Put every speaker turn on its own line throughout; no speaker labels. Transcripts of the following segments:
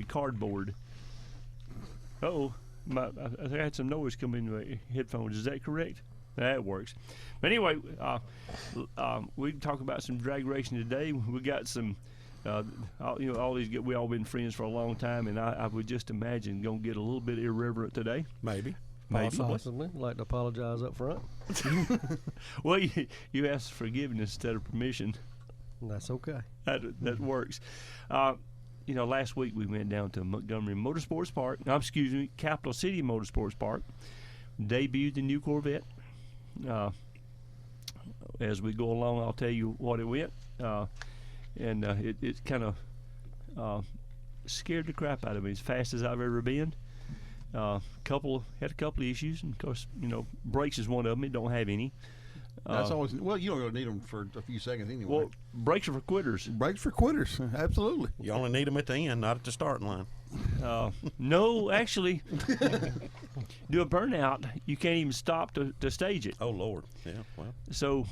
cardboard. Uh-oh. I had some noise coming in my headphones. Is that correct? That works. But anyway, we can talk about some drag racing today. We got some, all these. We all been friends for a long time, and I would just imagine gonna get a little bit irreverent today.
Maybe.
Possibly. I'd like to apologize up front.
Well, you asked forgiveness instead of permission.
That's okay.
That works. Last week we went down to Montgomery Motorsports Park. Capital City Motorsports Park. Debuted the new Corvette. As we go along, I'll tell you what it went. It kind of scared the crap out of me. As fast as I've ever been. Had a couple of issues, and of course, brakes is one of them. It don't have any.
That's always you don't really need them for a few seconds anyway.
Well, brakes are for quitters.
Brakes for quitters, absolutely.
You only need them at the end, not at the starting line.
No, actually, do a burnout. You can't even stop to stage it.
Oh Lord, yeah. Well,
so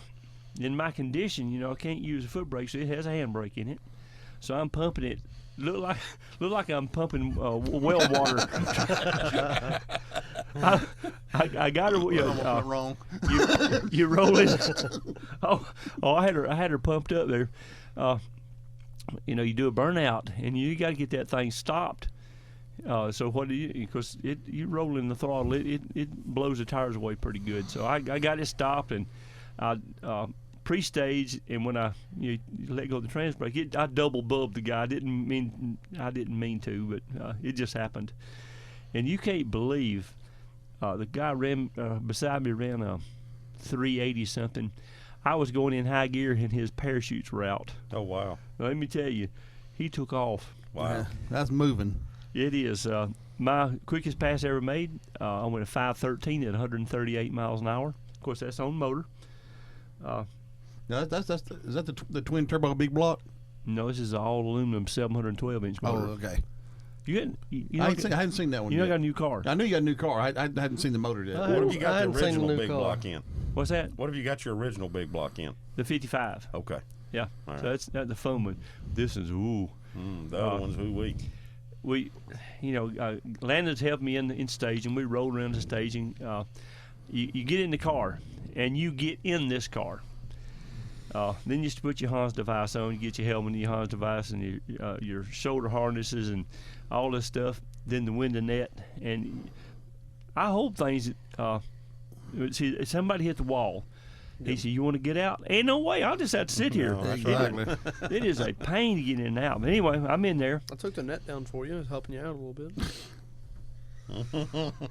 in my condition, I can't use a foot brake, so it has a handbrake in it. So I'm pumping it. Look like I'm pumping well water. I got her.
Wrong.
You roll it. I had her pumped up there. You do a burnout, and you got to get that thing stopped. So what do you? Because you roll in the throttle, it blows the tires away pretty good. So I got it stopped, and I pre-stage, and when I let go of the trans brake, I double bubbed the guy. I didn't mean to, but it just happened. And you can't believe the guy beside me ran a 380 something. I was going in high gear, and his parachutes were out.
Oh wow!
Now, let me tell you, he took off.
Wow,
yeah, that's moving.
It is. My quickest pass ever made. I went a 5:13 at 138 miles an hour. Of course, that's on motor.
No, is that the twin turbo big block?
No, this is all aluminum 712-inch motor.
Oh, okay. I hadn't seen that one.
You
yet.
got a new car.
I knew you got a new car. I hadn't seen the motor yet.
What have you got the original big block in?
What's that?
What have you got your original big block in?
The 55.
Okay.
Yeah.
All
So
right.
that's not the fun one. This is ooh.
The other one's who we.
We, Landon's helped me in staging. We roll around the staging. You get in the car, and you get in this car. Then you put your Hans device on. You get your helmet and your Hans device and your shoulder harnesses and all this stuff. Then the window net, and I hope things. See, somebody hit the wall. He said, "You want to get out?" Ain't no way. I'll just have to sit here.
No, that's
Exactly.
It is a pain to get in and out. But anyway, I'm in there.
I took the net down for you. I was helping you out a little bit.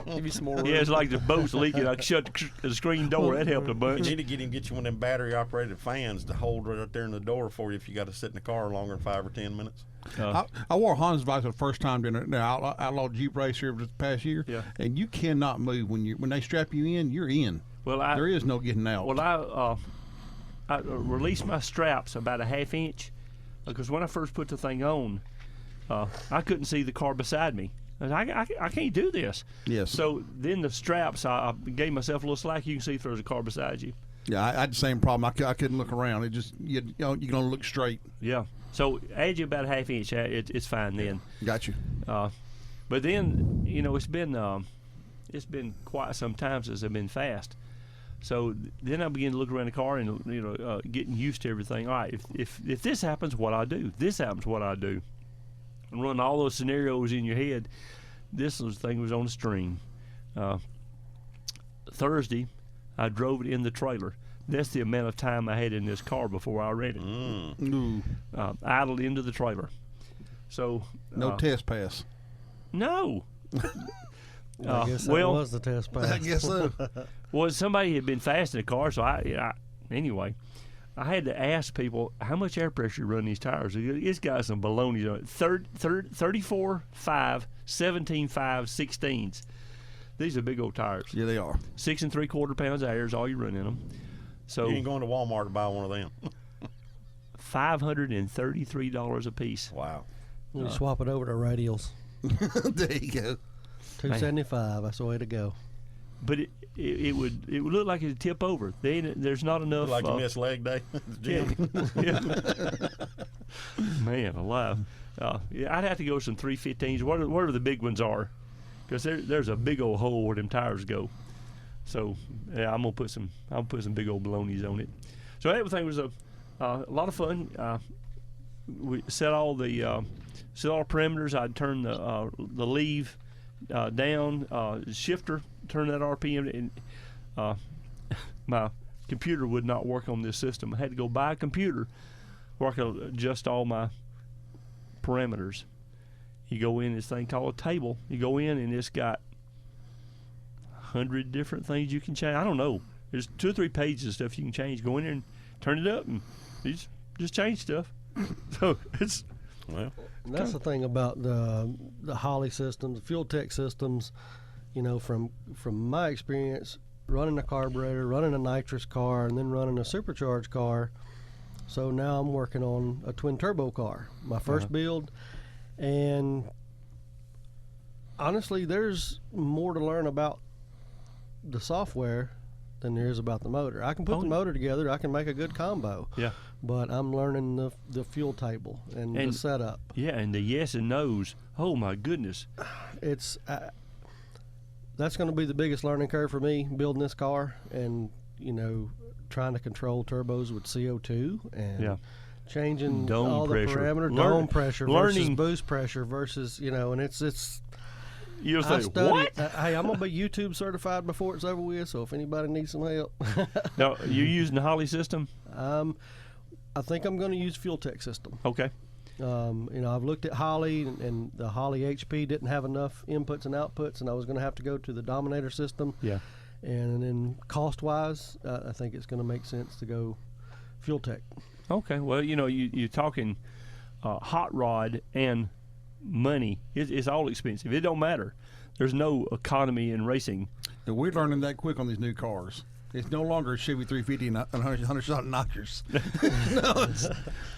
Give you some more room.
Yeah, it's like the boat's leaking. I shut the screen door. That helped a
You
bunch.
need to get you one of them battery operated fans to hold right there in the door for you if you got to sit in the car longer than 5 or 10 minutes.
I wore a Hans device for the first time during the outlaw Jeep race here this past year.
Yeah.
And you cannot move when they strap you in. You're in.
Well,
There is no getting out.
Well, I released my straps about a half inch because when I first put the thing on, I couldn't see the car beside me. I can't do this.
Yes.
So then the straps, I gave myself a little slack. You can see there's a car beside you.
Yeah, I had the same problem. I couldn't look around. It just you're gonna look straight.
Yeah. So add you about a half inch. It's fine then.
Got you.
But then it's been quite some time since I've been fast. So then I begin to look around the car and getting used to everything. All right, if this happens, what I do? This happens, what I do? And run all those scenarios in your head. This thing was on a string. Thursday, I drove it in the trailer. That's the amount of time I had in this car before I ran it.
Ooh.
Idled into the trailer. So
No test pass.
no.
I guess that was the test pass.
I guess so.
Well, somebody had been fast in the car, so anyway, I had to ask people how much air pressure you run these tires. It's got some baloney on it. 34.5, 17.5, 16s. These are big old tires.
Yeah, they are.
6 3/4 pounds of air is all you run in them. So
You ain't going to Walmart to buy one of them.
$533 a piece.
Wow.
You swap it over to radials.
There you go.
$275. That's the way to go.
But it would look like it'd tip over. There's not enough.
Like you missed leg day at the gym.
Yeah. Man alive. Yeah, I'd have to go with some 315s, whatever the big ones are, because there's a big old hole where them tires go. So yeah, I'm gonna put some big old balonies on it. So everything was a lot of fun. We set all the parameters. I'd turn the leave down, shifter, turn that RPM, and my computer would not work on this system. I had to go buy a computer where I could adjust all my parameters. You go in this thing called a table. You go in and it's got 100 different things you can change. I don't know. There's 2 or 3 pages of stuff you can change. Go in there and turn it up, and you just change stuff. So it's
and that's the thing about the Holley systems, the Fuel Tech systems. You know, from my experience, running a carburetor, running a nitrous car, and then running a supercharged car. So now I'm working on a twin turbo car, my first build, and honestly, there's more to learn about the software than there is about the motor. I can put the motor together, I can make a good combo. Yeah. But I'm learning the fuel table and the setup.
Yeah, and the yes and no's. Oh my goodness.
It's that's going to be the biggest learning curve for me, building this car, and trying to control turbos with CO2 and changing
dome
all
pressure.
The parameters, dome pressure versus boost pressure versus and it's.
You'll say what?
Hey, I'm gonna be YouTube certified before it's over with. So if anybody needs some help,
now you're using the Holley system.
I think I'm going to use Fuel Tech system.
Okay.
I've looked at Holley, and the Holley HP didn't have enough inputs and outputs, and I was going to have to go to the Dominator system. Yeah. And then cost-wise, I think it's going to make sense to go Fuel Tech.
Okay. Well, you're talking hot rod and money. It's all expensive. It don't matter. There's no economy in racing.
And we're learning that quick on these new cars. It's no longer a Chevy 350 and 100-shot knockers.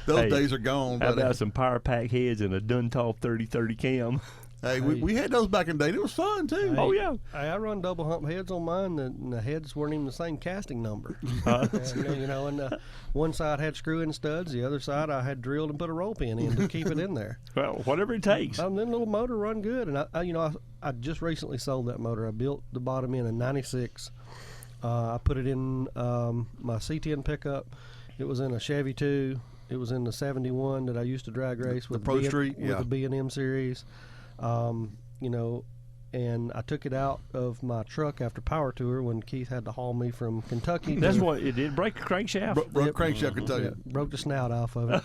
Those days are gone.
How about some power pack heads and a Duntov 3030 cam?
Hey, we had those back in the day. It was fun, too.
Oh, yeah.
I run double hump heads on mine, and the heads weren't even the same casting number. And one side had screw-in studs. The other side I had drilled and put a roll pin in to keep it in there.
Well, whatever it takes.
And then little motor run good. And, I just recently sold that motor. I built the bottom end in 96. I put it in my C10 pickup. It was in a Chevy 2. It was in the 71 that I used to drag race with
the Pro Street,
with the B&M series. And I took it out of my truck after Power Tour when Keith had to haul me from Kentucky.
That's what it did. Break a crankshaft.
Broke crankshaft, Kentucky.
Yeah, broke the snout off of it.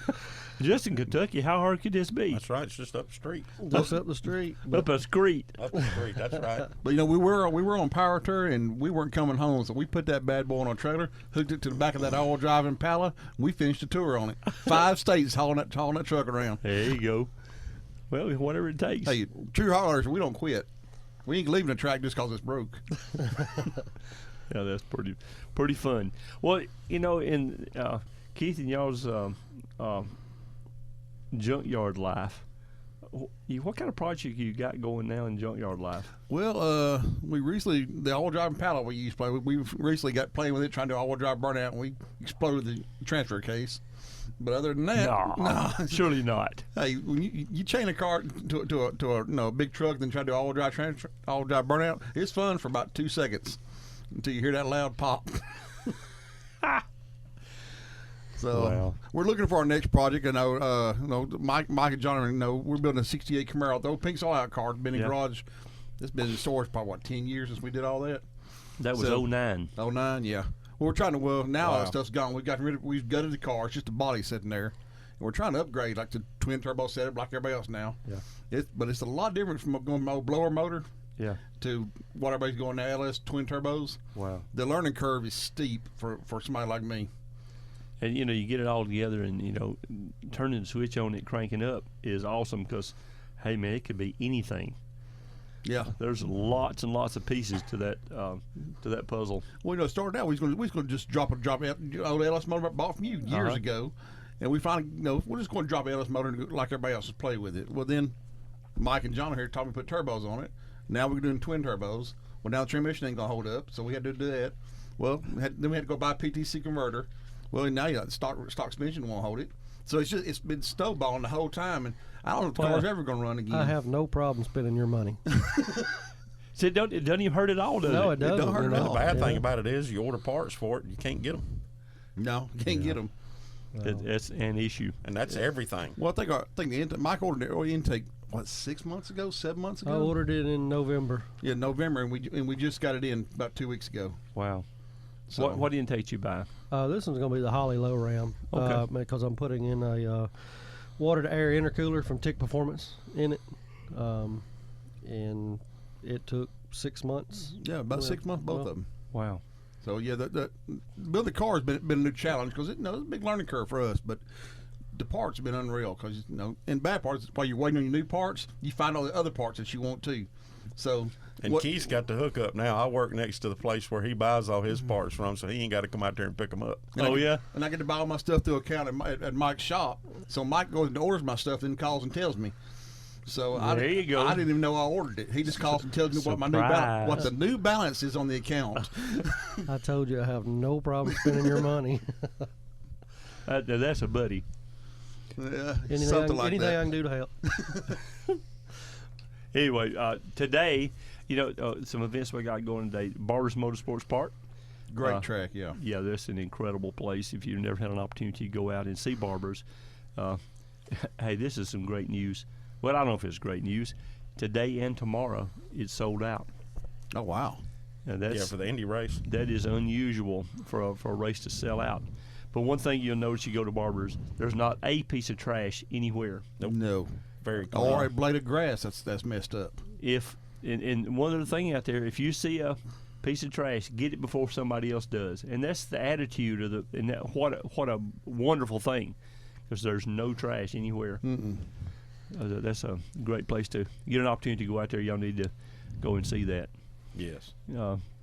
Just in Kentucky, how hard could this be?
That's right. It's just up the street.
Just up the street.
Up a street.
Up the street. That's right.
But we were on Power Tour and we weren't coming home, so we put that bad boy on our trailer, hooked it to the back of that all drive Impala, and we finished the tour on it. 5 states hauling that truck around.
There you go. Well, whatever it takes.
Hey, true haulers, we don't quit. We ain't leaving the track just because it's broke.
Yeah, that's pretty fun. Well, in Keith and y'all's junkyard life, what kind of project you got going now in junkyard life?
Well, we recently, the all-wheel drive Impala we used to play with, we recently got playing with it, trying to do all-wheel drive burnout, and we exploded the transfer case. But other than that,
no, surely not.
Hey, when you chain a car to a big truck, then try to do all-wheel drive burnout, it's fun for about 2 seconds until you hear that loud pop. So we're looking for our next project. I know, Mike and John we're building a '68 Camaro. The old pink all-out car, been in garage. It's been in storage probably 10 years since we did all that.
That was 09.
09, yeah. Well, we're trying to. Now all that stuff's gone. We've gutted the car. It's just the body sitting there, and we're trying to upgrade like the twin turbo setup like everybody else now. Yeah. But it's a lot different from going from old blower motor. Yeah. To what everybody's going to LS twin turbos. Wow. The learning curve is steep for somebody like me.
And you get it all together, and turning the switch on it, cranking up is awesome because, hey man, it could be anything. Yeah, there's lots and lots of pieces to that puzzle.
Well, starting out, we was going to just drop old LS motor I bought from you years ago, and we finally, we're just going to drop LS motor and like everybody else is play with it. Well, then Mike and John here taught me to put turbos on it. Now we're doing twin turbos. Well, now the transmission ain't gonna hold up, so we had to do that. Well, then we had to go buy a PTC converter. Well, now the stock suspension won't hold it. So it's been snowballing the whole time, and I don't know if the car's ever going to run again.
I have no problem spending your money.
So it doesn't even hurt at all, does it?
No, it doesn't.
don't hurt at all.
The bad thing about it is you order parts for it, you can't get them.
No, you can't get them.
That's an issue.
And that's everything.
Well, I think the intake, Mike ordered the intake, 7 months ago?
I ordered it in November.
Yeah, November, and we just got it in about 2 weeks ago.
Wow.
So,
What intake you buy?
This one's going to be the Holley Low Ram.
Okay.
Because I'm putting in a water-to-air intercooler from Tick Performance in it. And it took 6 months.
Yeah, about 6 months, both of them.
Wow.
So yeah, the building the car has been a new challenge because it's a big learning curve for us. But the parts have been unreal because in bad parts, while you're waiting on your new parts, you find all the other parts that you want too. So
and Keith's got the hookup now. I work next to the place where he buys all his parts from, so he ain't got to come out there and pick them up.
And I get to buy all my stuff through account at Mike's shop. So Mike goes and orders my stuff, then calls and tells me. So
there you go.
I didn't even know I ordered it. He just calls and tells me what the new balance is on the account.
I told you I have no problem spending your money.
That's a buddy.
Yeah,
anything
like
I
that.
can do to help.
Anyway, today, some events we got going today. Barbers Motorsports Park.
Great track, yeah.
Yeah, that's an incredible place. If you've never had an opportunity to go out and see barbers, hey, this is some great news. Well, I don't know if it's great news. Today and tomorrow, it's sold out.
Oh, wow.
Now that's,
for the Indy race.
That is unusual for a race to sell out. But one thing you'll notice, you go to barbers, there's not a piece of trash anywhere.
Nope.
No.
Very clean.
Or a blade of grass that's messed up.
And one other thing out there, if you see a piece of trash, get it before somebody else does. And that's the attitude what a wonderful thing, because there's no trash anywhere. That's a great place to get an opportunity to go out there. Y'all need to go and see that.
Yes.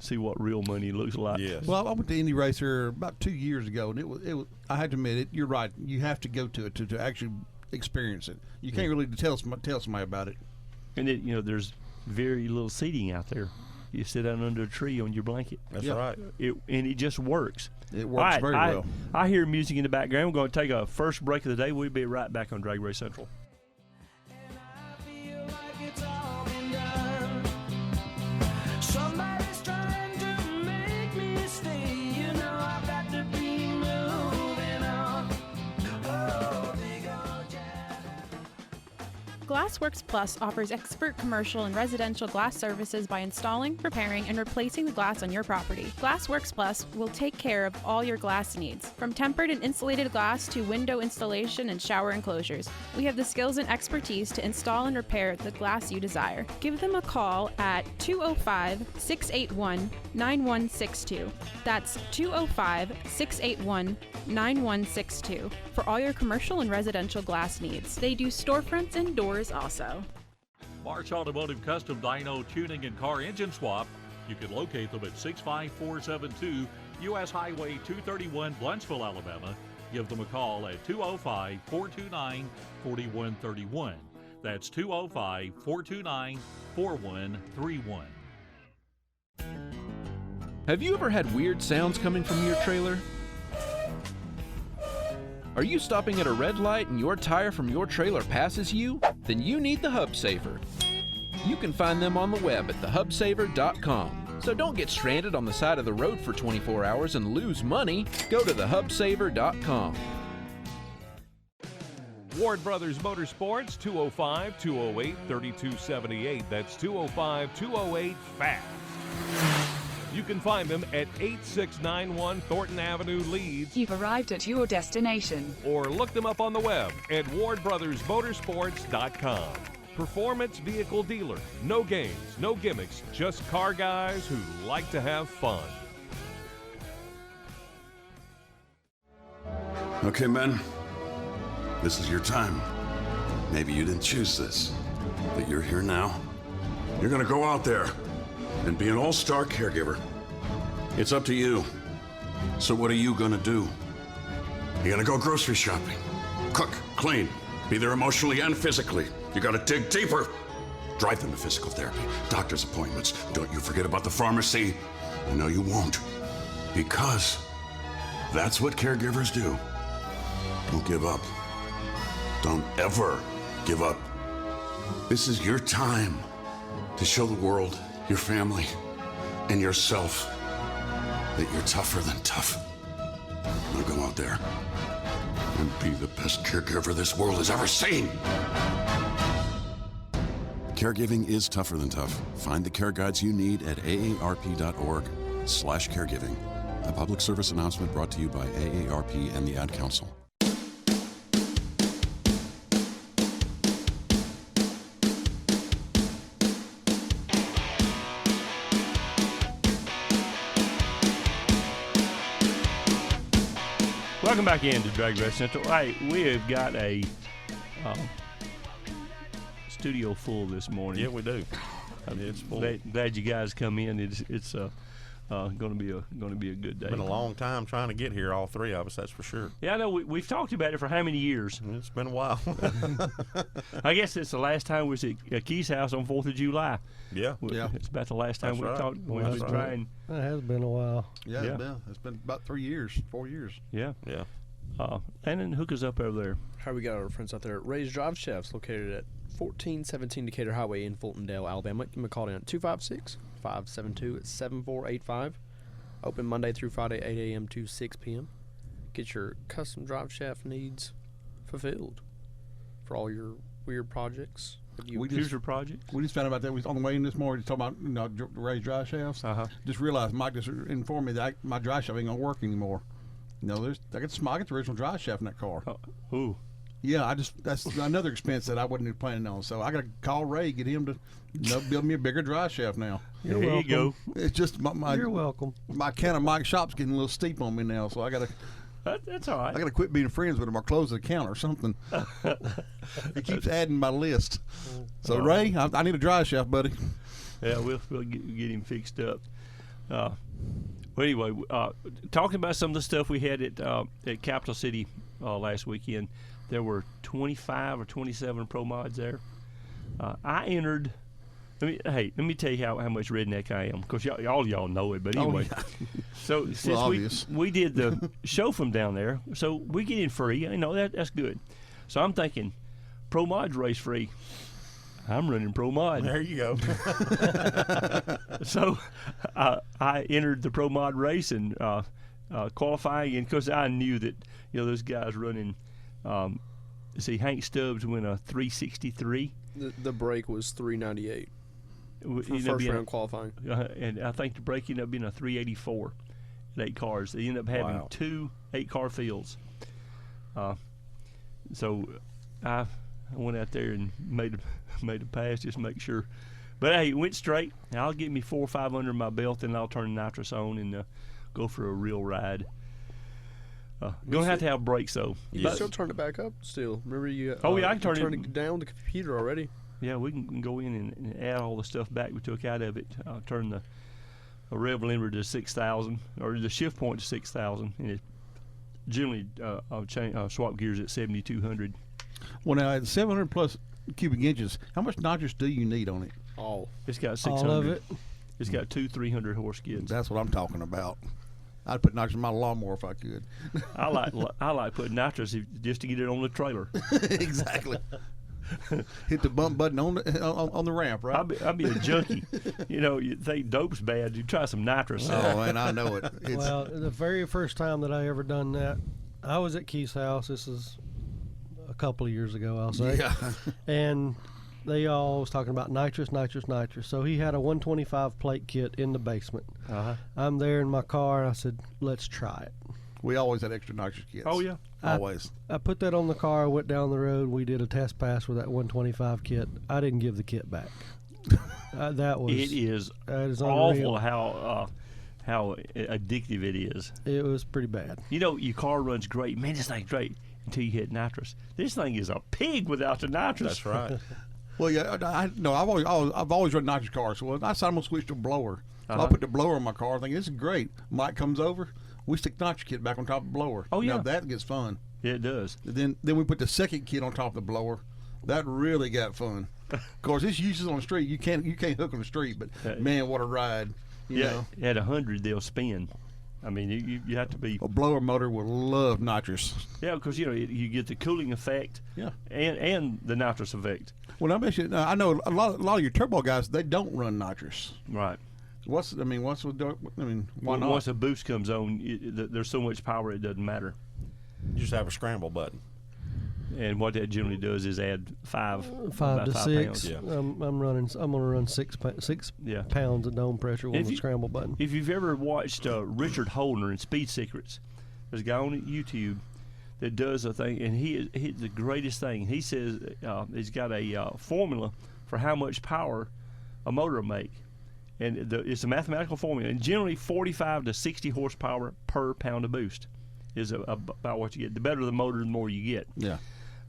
See what real money looks like.
Yes.
Well, I went to Indy Racer about 2 years ago, and it was. I had to admit it. You're right. You have to go to it to actually experience it. You can't really tell somebody about it.
And there's very little seating out there. You sit down under a tree on your blanket.
That's right.
And it just works.
It works very well.
I hear music in the background. We're going to take a first break of the day. We'll be right back on DragRace Central.
Somebody's trying to make me stay. I've got to be moving on. Oh, big old Jack.
Glassworks Plus offers expert commercial and residential glass services by installing, repairing, and replacing the glass on your property. Glassworks Plus will take care of all your glass needs, from tempered and insulated glass to window installation and shower enclosures. We have the skills and expertise to install and repair the glass you desire. Give them a call at 205-681-9162. That's 205-681-9162 for all your commercial and residential glass needs. They do storefronts and doors also.
Marsh Automotive Custom Dyno Tuning and Car Engine Swap. You can locate them at 65472 U.S. Highway 231, Blunsville, Alabama. Give them a call at 205-429-4131. That's 205-429-4131.
Have you ever had weird sounds coming from your trailer? Are you stopping at a red light and your tire from your trailer passes you? Then you need the Hub Saver. You can find them on the web at thehubsaver.com. So don't get stranded on the side of the road for 24 hours and lose money. Go to thehubsaver.com.
Ward Brothers Motorsports, 205-208-3278. That's 205-208-FAST. You can find them at 8691 Thornton Avenue, Leeds.
You've arrived at your destination.
Or look them up on the web at wardbrothersmotorsports.com. Performance vehicle dealer. No games, no gimmicks, just car guys who like to have fun.
Okay, men. This is your time. Maybe you didn't choose this, but you're here now. You're gonna go out there and be an all-star caregiver. It's up to you. So what are you gonna do? You're gonna go grocery shopping, cook, clean, be there emotionally and physically. You gotta dig deeper. Drive them to physical therapy, doctor's appointments. Don't you forget about the pharmacy. I know you won't, because that's what caregivers do. Don't give up. Don't ever give up. This is your time to show the world, your family, and yourself that you're tougher than tough. Now go out there and be the best caregiver this world has ever seen. Caregiving is tougher than tough. Find the care guides you need at aarp.org/caregiving. A public service announcement brought to you by AARP and the Ad Council.
Welcome back into DragRace Central. Hey, we have got a studio full this morning.
Yeah, we do. It's full.
Glad you guys come in. It's going to be a good day.
Been a long time trying to get here, all three of us. That's for sure.
Yeah, I know. We've talked about it for how many years?
It's been a while.
I guess it's the last time we was at Key's house on 4th of July.
Yeah.
It's about the last time
That's
we
right.
talked. We've
That's
been
right.
trying.
That has been a while.
Yeah, it's been about 3 years, 4 years.
Yeah.
Yeah.
And then hook us up over there.
How we got our friends out there at Ray's Drive Chefs, located at 1417 Decatur Highway in Fultondale, Alabama. Give them a call in at 256-572-7485. Open Monday through Friday, 8 a.m. to 6 p.m. Get your custom drive shaft needs fulfilled for all your weird projects.
Future projects.
We just found out about that. We was on the way in this morning talking about Ray's dry shafts. Just realized Mike just informed me that my dry shaft ain't gonna work anymore. I got the original dry shaft in that car.
Ooh.
Yeah, that's another expense that I wasn't planning on. So I got to call Ray, get him to build me a bigger dry shaft now.
You're
there
welcome.
you go.
It's just
You're welcome.
My can of Mike shop's getting a little steep on me now, so I got to.
That's all right.
I got to quit being friends with him or close the account or something. He keeps adding my list. So Ray, I need a dry shaft, buddy.
Yeah, we'll get him fixed up. Well, anyway, talking about some of the stuff we had at Capital City last weekend, there were 25 or 27 pro mods there. I entered. Let me tell you how much redneck I am, because all y'all know it. But anyway, so since we did the show from down there, so we get in free. That's good. So I'm thinking, pro mods race free. I'm running pro mod.
There you go.
So I entered the pro mod race and qualifying, and because I knew that those guys running. Hank Stubbs went a 363.
The break was 398 for first round qualifying.
And I think the break ended up being a 384 at 8 cars. They ended up having 2 8-car fields. So I went out there and made a pass just to make sure. But hey, it went straight. Now I'll get me 4 or 5 under my belt, and I'll turn nitrous on and go for a real ride. Gonna have to have brakes though.
You can still turn it back up. Still, remember you?
I can turn
it down the computer already.
Yeah, we can go in and add all the stuff back we took out of it. Turn the rev limiter to 6,000 or the shift point to 6,000, and it generally I'll swap gears at 7,200.
Well, now at 700 plus cubic inches, how much nitrous do you need on it?
Oh,
it's got 600.
All of it.
It's got 2 300 horse skids.
That's what I'm talking about. I'd put nitrous in my lawnmower if I could.
I like putting nitrous just to get it on the trailer.
Exactly. Hit the bump button on the ramp, right?
I'll be a junkie. You think dope's bad, you try some nitrous.
Oh, man, I know it.
Well, the very first time that I ever done that, I was at Keith's house. This is a couple of years ago, I'll say.
Yeah.
And they all was talking about nitrous. So he had a 125 plate kit in the basement. I'm there in my car, and I said, let's try it.
We always had extra nitrous kits.
Oh, yeah.
Always.
I put that on the car, went down the road. We did a test pass with that 125 kit. I didn't give the kit back. That is
awful how addictive it is.
It was pretty bad.
Your car runs great. Man, this thing's great until you hit nitrous. This thing is a pig without the nitrous.
That's right.
Well, yeah, I've always run nitrous cars. So I decided I'm gonna switch to a blower. So I put the blower on my car, thinking this is great. Mike comes over, we stick nitrous kit back on top of the blower.
Oh yeah,
now that gets fun.
Yeah, it does.
Then we put the second kit on top of the blower. That really got fun. Of course, it's useless on the street. You can't hook on the street, but man, what a ride! You know?
At 100 they'll spin. I mean, you have to be.
A blower motor will love nitrous.
Yeah, because you get the cooling effect.
Yeah.
And the nitrous effect.
Well, I know a lot of your turbo guys, they don't run nitrous.
Right.
Why not?
Once a boost comes on, there's so much power it doesn't matter.
You just have a scramble button.
And what that generally does is add five
to
5
6.
pounds.
Yeah.
I'm gonna run 6
Yeah.
pounds of dome pressure with the scramble button.
If you've ever watched Richard Holdner in Speed Secrets, there's a guy on YouTube that does a thing, and he's the greatest thing. He says he's got a formula for how much power a motor will make, and it's a mathematical formula. And generally, 45 to 60 horsepower per pound of boost is about what you get. The better the motor, the more you get.
Yeah.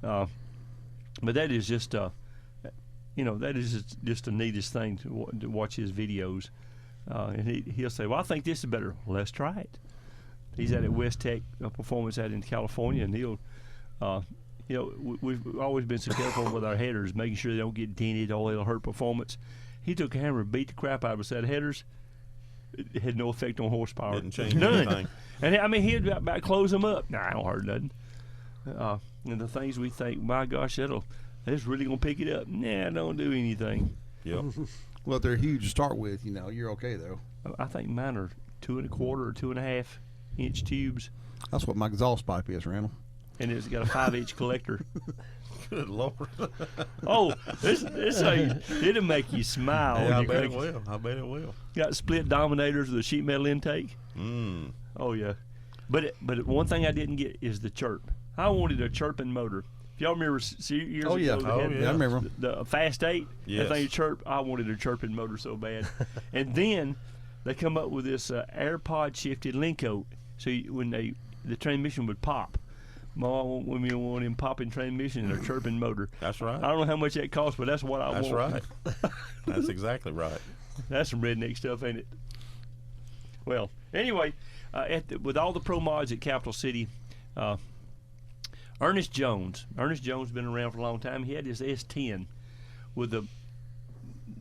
But that is just, that is just the neatest thing to watch his videos. And he'll say, well, I think this is better. Well, let's try it. He's at West Tech Performance out in California, and he'll, we've always been so careful with our headers, making sure they don't get dented or it'll hurt performance. He took a hammer and beat the crap out of us at headers. It had no effect on horsepower.
Didn't change
None.
anything.
And I mean, he'd about close them up. Nah, I don't hurt nothing. And the things we think, my gosh, that's really gonna pick it up. Nah, don't do anything.
Yep.
Well, if they're huge to start with, you're okay though.
I think mine are 2 1/4 or 2.5 inch tubes,
That's what my exhaust pipe is, Randall.
and it's got a 5-inch collector.
Good Lord.
Oh, it'll make you smile.
Yeah,
when
I
you
bet it will.
Got split dominators with a sheet metal intake. Oh yeah, but one thing I didn't get is the chirp. I wanted a chirping motor. If y'all remember years ago, they had
I remember
the Fast 8.
Yes.
That thing chirp. I wanted a chirping motor so bad. And then they come up with this AirPod shifted Linko. So when the transmission would pop. Mom want me one in popping transmission and a chirping motor.
That's right.
I don't know how much that costs, but that's what I want.
That's right. That's exactly right.
That's some redneck stuff, ain't it? Well, anyway, with all the pro mods at Capital City, Ernest Jones been around for a long time. He had his S10 with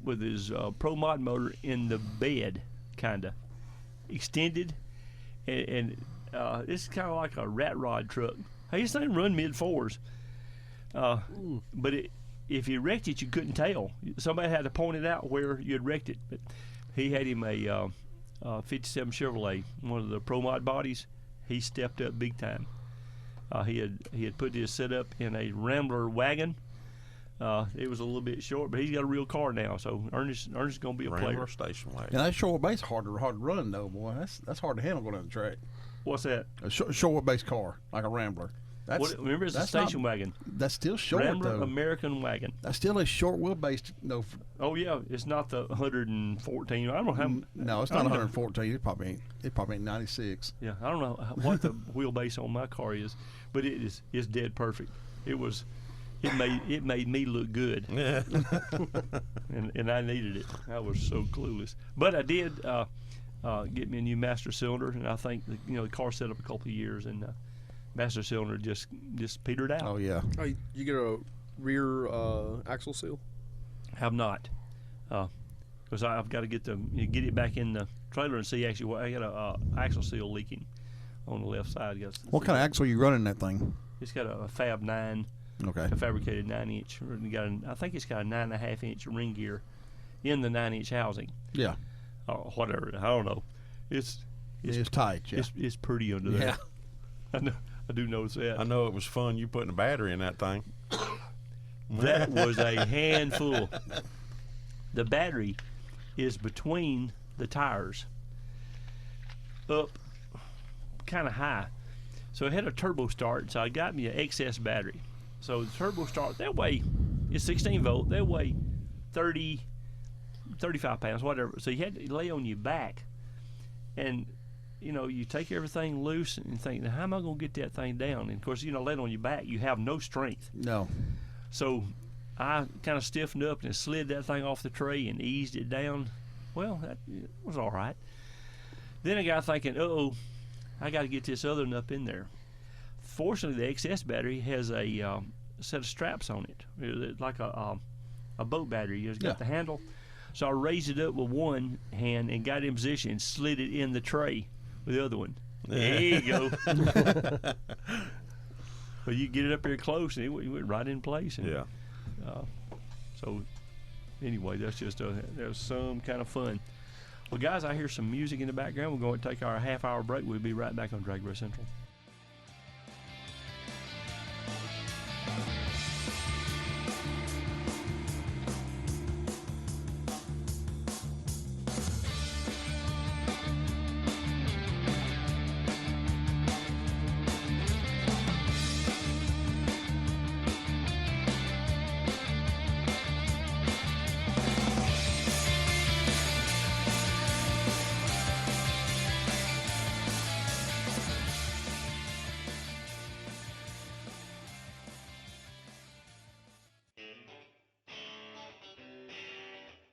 his pro mod motor in the bed, kinda extended, and it's kind of like a rat rod truck. Hey, this thing run mid-4s, but if you wrecked it, you couldn't tell. Somebody had to point it out where you had wrecked it. But he had him a 57 Chevrolet, one of the pro mod bodies. He stepped up big time. He had put his setup in a Rambler wagon. It was a little bit short, but he's got a real car now. So Ernest is going to be a
Rambler
player.
station wagon.
Yeah, that short base hard to run though, boy. That's hard to handle going down the track.
What's that?
A short base car like a Rambler.
Remember, it's a station wagon.
That's still short
Rambler
though.
American wagon.
That's still a short wheelbase. No.
Oh yeah, it's not the 114. I don't know how.
No, it's not 114. It probably ain't 96.
Yeah, I don't know what the wheelbase on my car is, but it's dead perfect. It made me look good.
Yeah.
and I needed it. I was so clueless, but I did get me a new master cylinder, and I think the car set up a couple of years, and master cylinder just petered out.
Oh yeah.
Oh, you get a rear axle seal?
Have not, because I've got to get it back in the trailer and see actually what I got a axle seal leaking on the left side.
What kind of axle are you running that thing?
It's got a Fab 9.
Okay.
A fabricated 9-inch. I think it's got a 9.5-inch ring gear in the 9-inch housing.
Yeah.
Or whatever. I don't know. It's
tight. Yeah.
It's pretty under there.
Yeah.
I do notice that.
I know it was fun you putting a battery in that thing.
That was a handful. The battery is between the tires, up kind of high. So it had a turbo start, so I got me an XS battery. So the turbo start, that way, it's 16 volt, that way 30, 35 pounds, whatever. So you had to lay on your back, and you take everything loose and think, now how am I going to get that thing down? And of course, laying on your back, you have no strength.
No.
So I kind of stiffened up and slid that thing off the tray and eased it down. Well, that was all right. Then I got thinking, I got to get this other one up in there. Fortunately, the XS battery has a set of straps on it. It's like a boat battery. It's got the handle. So I raised it up with one hand and got in position and slid it in the tray with the other one. There you go. Well, you get it up there close, and it went right in place. And,
Yeah.
So, anyway, that was some kind of fun. Well, guys, I hear some music in the background. We're going to take our half-hour break. We'll be right back on DragRace Central.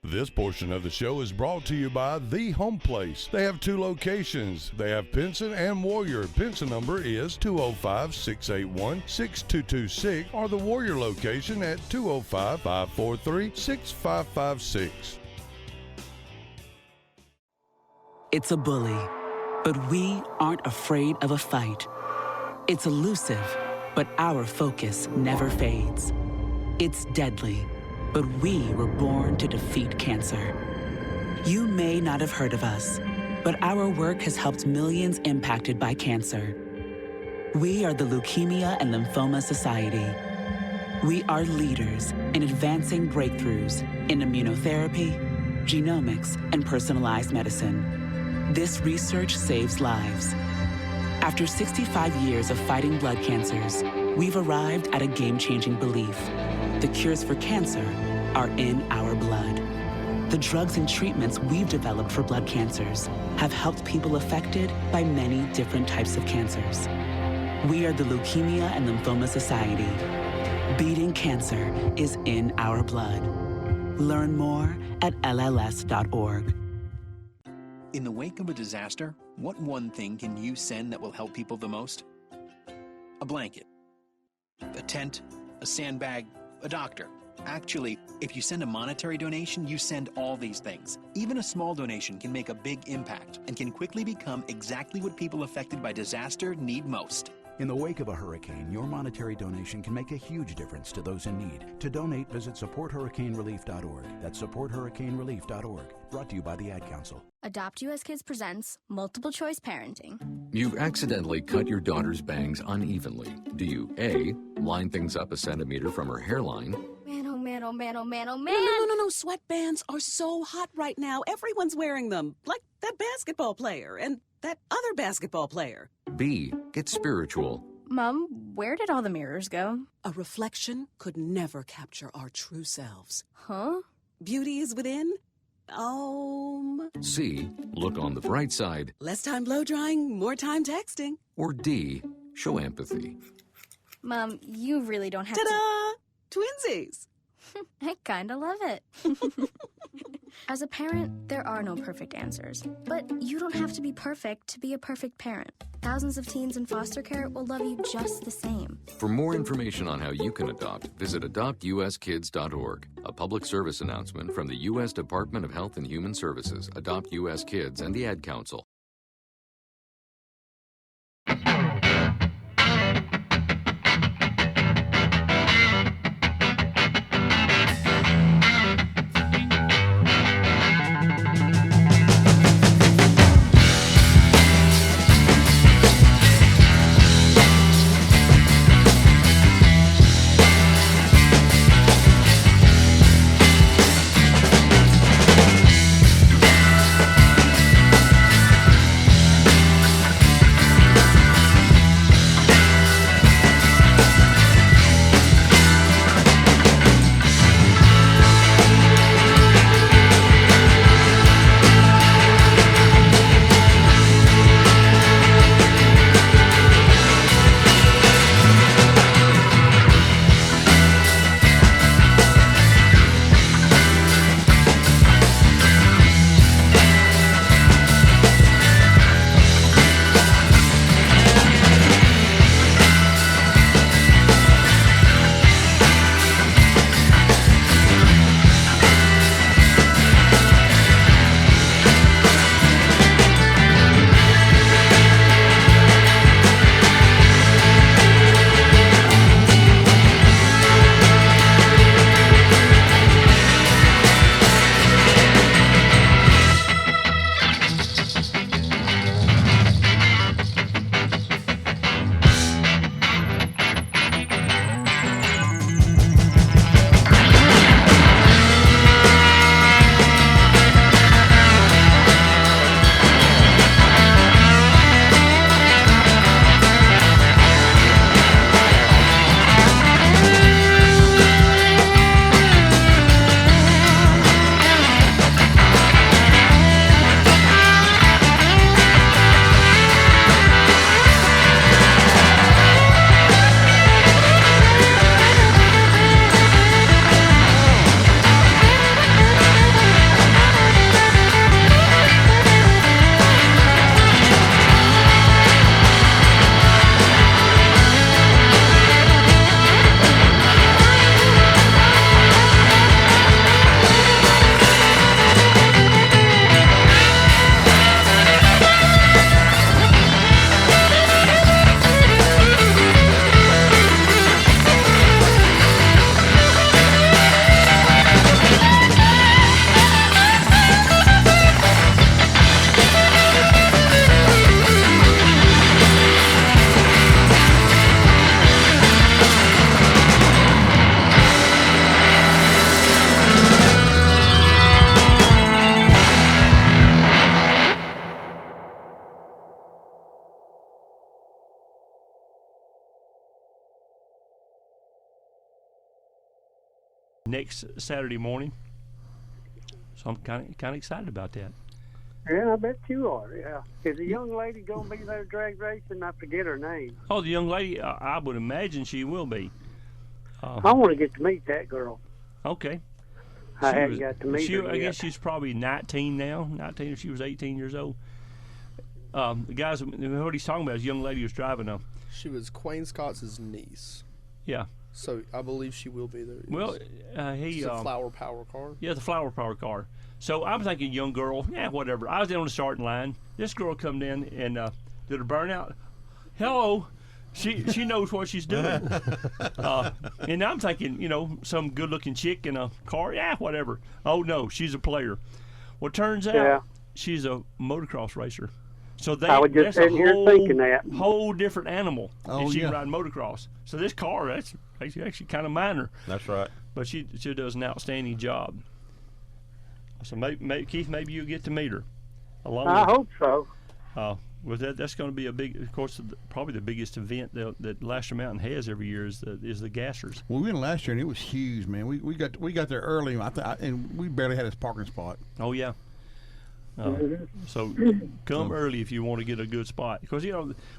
This portion of the show is brought to you by The Home Place. They have 2 locations. They have Pinson and Warrior. Pinson number is 205-681-6226 or the Warrior location at 205-543-6556.
It's a bully, but we aren't afraid of a fight. It's elusive, but our focus never fades. It's deadly, but we were born to defeat cancer. You may not have heard of us, but our work has helped millions impacted by cancer. We are the Leukemia and Lymphoma Society. We are leaders in advancing breakthroughs in immunotherapy, genomics, and personalized medicine. This research saves lives. After 65 years of fighting blood cancers, we've arrived at a game-changing belief. The cures for cancer are in our blood. The drugs and treatments we've developed for blood cancers have helped people affected by many different types of cancers. We are the Leukemia and Lymphoma Society. Beating cancer is in our blood. Learn more at lls.org.
In the wake of a disaster, what one thing can you send that will help people the most? A blanket, a tent, a sandbag, a doctor. Actually, if you send a monetary donation, you send all these things. Even a small donation can make a big impact and can quickly become exactly what people affected by disaster need most.
In the wake of a hurricane, your monetary donation can make a huge difference to those in need. To donate, visit supporthurricanerelief.org. That's supporthurricanerelief.org. Brought to you by the Ad Council.
Adopt US Kids presents Multiple Choice Parenting.
You've accidentally cut your daughter's bangs unevenly. Do you A, line things up a centimeter from her hairline?
Man, oh man, oh man, oh man, oh man.
No. Sweatbands are so hot right now. Everyone's wearing them. Like that basketball player and that other basketball player.
B, get spiritual.
Mom, where did all the mirrors go?
A reflection could never capture our true selves.
Huh?
Beauty is within.
C, look on the bright side.
Less time blow drying, more time texting.
Or D, show empathy.
Mom, you really don't have
Ta-da! Twinsies!
I kinda love it. As a parent, there are no perfect answers. But you don't have to be perfect to be a perfect parent. Thousands of teens in foster care will love you just the same.
For more information on how you can adopt, visit adoptuskids.org. A public service announcement from the U.S. Department of Health and Human Services, Adopt U.S. Kids, and the Ad Council.
next Saturday morning. So I'm kind of excited about that.
Yeah, I bet you are. Yeah. Is the young lady going to be there drag racing? I forget her name.
Oh, the young lady, I would imagine she will be.
I want to get to meet that girl.
Okay.
I haven't got to meet her
I
yet.
guess she's probably 19 now. 19 if she was 18 years old. The guys, what he's talking about is a young lady who's driving a.
She was Quayne Scott's niece.
Yeah.
So I believe she will be there.
Well,
it's a flower power car.
Yeah, the flower power car. So I'm thinking young girl, whatever. I was down on the starting line. This girl come in and did a burnout. Hello. She knows what she's doing. And I'm thinking, some good-looking chick in a car, whatever. Oh, no, she's a player. Well, turns out she's a motocross racer. So
I was just sitting here thinking that.
Whole different animal.
Oh,
and she
yeah.
can ride motocross. So this car, that's actually kind of minor.
That's right.
But she does an outstanding job. So Keith, maybe you'll get to meet her.
I hope so.
Well, that's going to be a big, of course, probably the biggest event that Lasher Mountain has every year is the Gassers.
Well, we went last year and it was huge, man. We got there early, and we barely had a parking spot.
Oh yeah. So come early if you want to get a good spot, because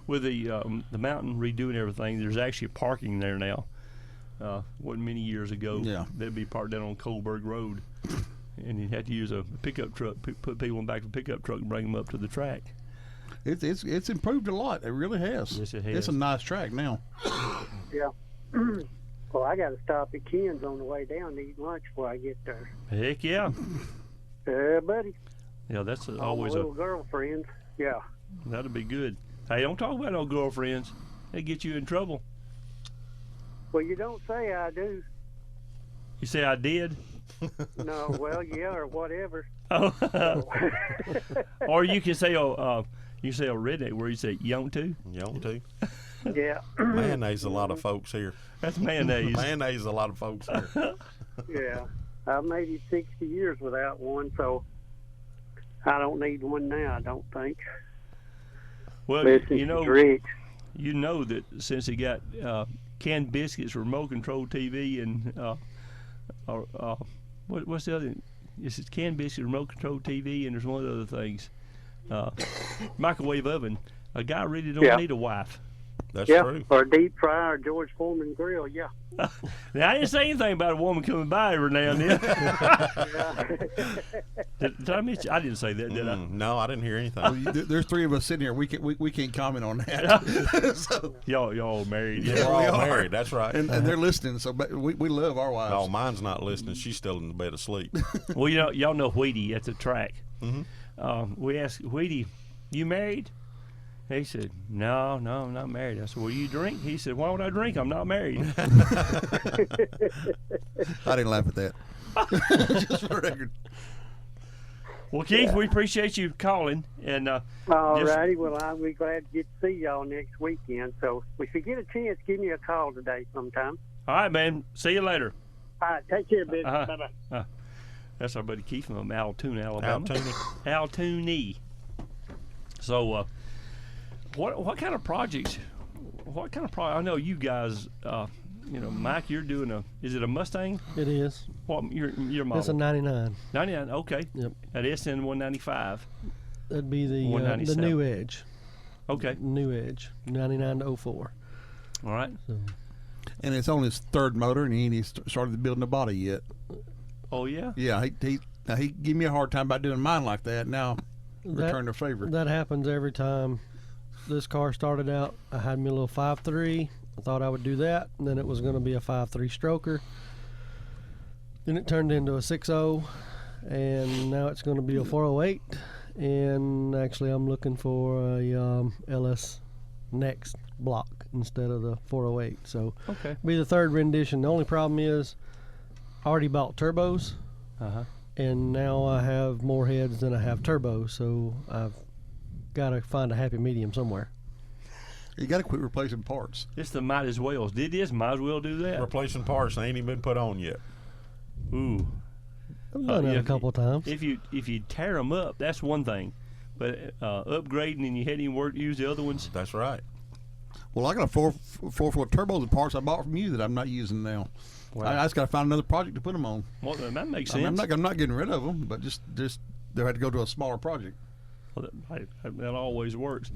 with the mountain redoing everything, there's actually parking there now. Wasn't many years ago.
Yeah.
They'd be parked down on Coldberg Road, and you had to use a pickup truck, put people in the back of a pickup truck and bring them up to the track.
It's improved a lot. It really has.
Yes, it has.
It's a nice track now.
Yeah. Well, I got to stop at Ken's on the way down to eat lunch before I get there.
Heck yeah.
Buddy.
Yeah, that's
All
always
my little girlfriends. Yeah.
That'll be good. Hey, don't talk about no girlfriends. They get you in trouble.
Well, you don't say I do.
You say I did?
No, well, yeah, or whatever.
Oh. Or you can say, you say a redneck where you say, you want to?
You want to?
Yeah.
Mayonnaise a lot of folks here.
That's mayonnaise.
Mayonnaise a lot of folks here.
Yeah. I've made it 60 years without one, so I don't need one now, I don't think.
Well,
Listen to Drake.
You know that since he got canned biscuits, remote control TV, and what's the other? It's canned biscuits, remote control TV, and there's one of the other things. Microwave oven. A guy really don't need a wife.
That's true.
Or a deep fryer, or George Foreman grill, yeah.
Now, I didn't say anything about a woman coming by every now and then. Did I mention? I didn't say that, did I?
No, I didn't hear anything.
Well, there's three of us sitting here. We can't comment on that. So,
y'all married.
Yeah, we're all married. That's right.
And they're listening. So we love our wives.
Oh, mine's not listening. She's still in the bed asleep.
Well, y'all know Wheatie at the track.
Mm-hmm.
We asked Wheatie, "You married?" He said, No, I'm not married. I said, "Well, you drink?" He said, "Why would I drink? I'm not married."
I didn't laugh at that. Just for the record.
Well, Keith, we appreciate you calling. And
all righty. Well, I'll be glad to get to see y'all next weekend. So if you get a chance, give me a call today sometime.
All right, man. See you later.
All right. Take care, bitch. Bye-bye.
That's our buddy Keith from Altoona, Alabama. Altoona. So, what kind of projects? I know you guys. Mike, you're doing is it a Mustang?
It is.
What your model?
It's a 99.
99. Okay.
Yep.
At SN 195.
That'd be the new Edge.
Okay.
New Edge 99 to 04.
All right.
So.
And it's on his third motor, and he ain't started building the body yet.
Oh yeah.
Yeah. He gave me a hard time about doing mine like that. Now, return the favor.
That happens every time. This car started out, I had me a little 5.3. I thought I would do that, and then it was going to be a 5.3 stroker. Then it turned into a 6.0, and now it's going to be a 408. And actually, I'm looking for a LS Next block instead of the 408. So, be the third rendition. The only problem is, I already bought turbos, and now I have more heads than I have turbos. So I've got to find a happy medium somewhere.
You got to quit replacing parts.
It's the might as well. Might as well do that.
Replacing parts they ain't even been put on yet.
Ooh.
I've done that a couple of times.
If you tear them up, that's one thing. But upgrading and you hadn't even use the other ones.
That's right.
Well, I got a four foot turbos and parts I bought from you that I'm not using now.
Well,
I just got to find another project to put them on.
Well, that makes
I mean,
sense.
I'm not getting rid of them, but just they had to go to a smaller project.
Well, that always works.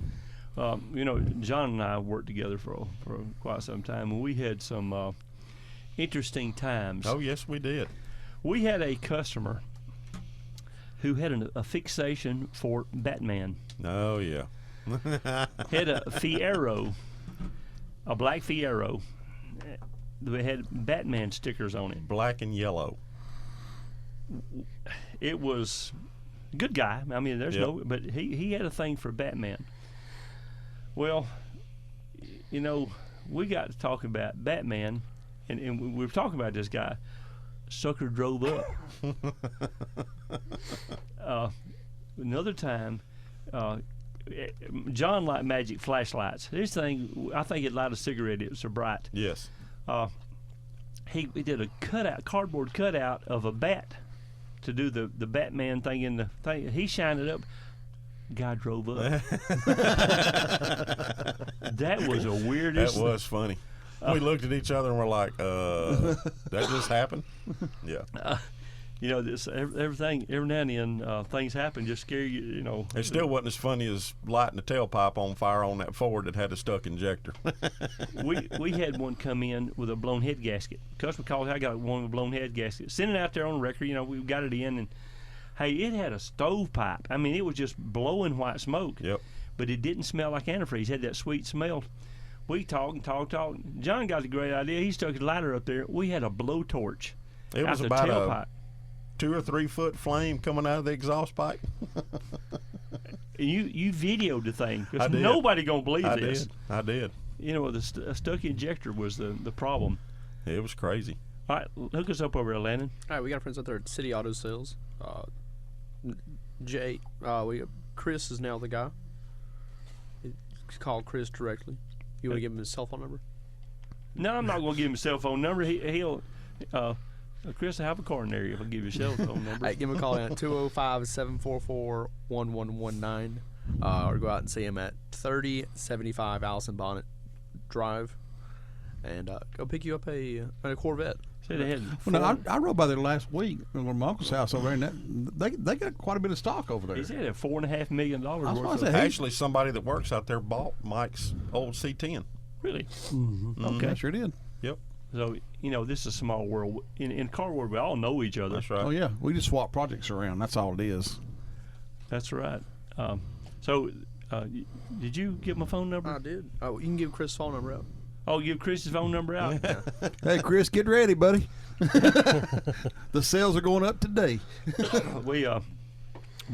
You know, John and I worked together for quite some time, and we had some interesting times.
Oh, yes, we did.
We had a customer who had a fixation for Batman.
Oh, yeah.
Had a Fiero, a black Fiero. That had Batman stickers on it.
Black and yellow.
It was a good guy. I mean, there's
Yep.
no, but he had a thing for Batman. Well, you know, we got to talking about Batman, and we were talking about this guy. Sucker drove up. Another time, John liked magic flashlights. This thing, I think it light a cigarette. It was so bright.
Yes.
He did a cardboard cutout of a bat to do the Batman thing in the thing. He shined it up. Guy drove up. That was a weirdest.
That was funny. We looked at each other and we're like, that just happened? Yeah.
You know, this everything. Every now and then, things happen. Just scare you. You know.
It still wasn't as funny as lighting the tailpipe on fire on that Ford that had a stuck injector.
we had one come in with a blown head gasket. Customer called, I got one with a blown head gasket. Sent it out there on the record. You know, we got it in, and hey, it had a stovepipe. I mean, it was just blowing white smoke.
Yep.
But it didn't smell like antifreeze. It had that sweet smell. We talked and talked. John got the great idea. He stuck his lighter up there. We had a blowtorch.
It was
out
about
the tailpipe.
2 or 3 foot flame coming out of the exhaust pipe.
You videoed the thing.
I did.
Nobody gonna believe this.
I did.
You know, the stuck injector was the problem.
It was crazy.
All right, hook us up over there, Landon.
All right, we got friends out there at City Auto Sales. Chris is now the guy. Call Chris directly. You want to give him his cell phone number?
No, I'm not going to give him a cell phone number. He'll Chris, I have a car in there if I give you a cell phone number.
Hey, give him a call at 205-744-1119 or go out and see him at 3075 Allison Bonnet Drive and go pick you up a Corvette.
See, they had
I rode by there last week at my uncle's house over there, and they got quite a bit of stock over there.
He said $4.5 million worth of.
Actually, somebody that works out there bought Mike's old C10.
Really?
Mm-hmm.
Okay.
I sure did.
Yep.
So, you know, this is a small world. In car world, we all know each other.
That's right.
Oh, yeah. We just swap projects around. That's all it is.
That's right. Did you get my phone number?
I did. Oh, you can give Chris' phone number out.
Oh, give Chris's phone number out?
Hey, Chris, get ready, buddy. The sales are going up today.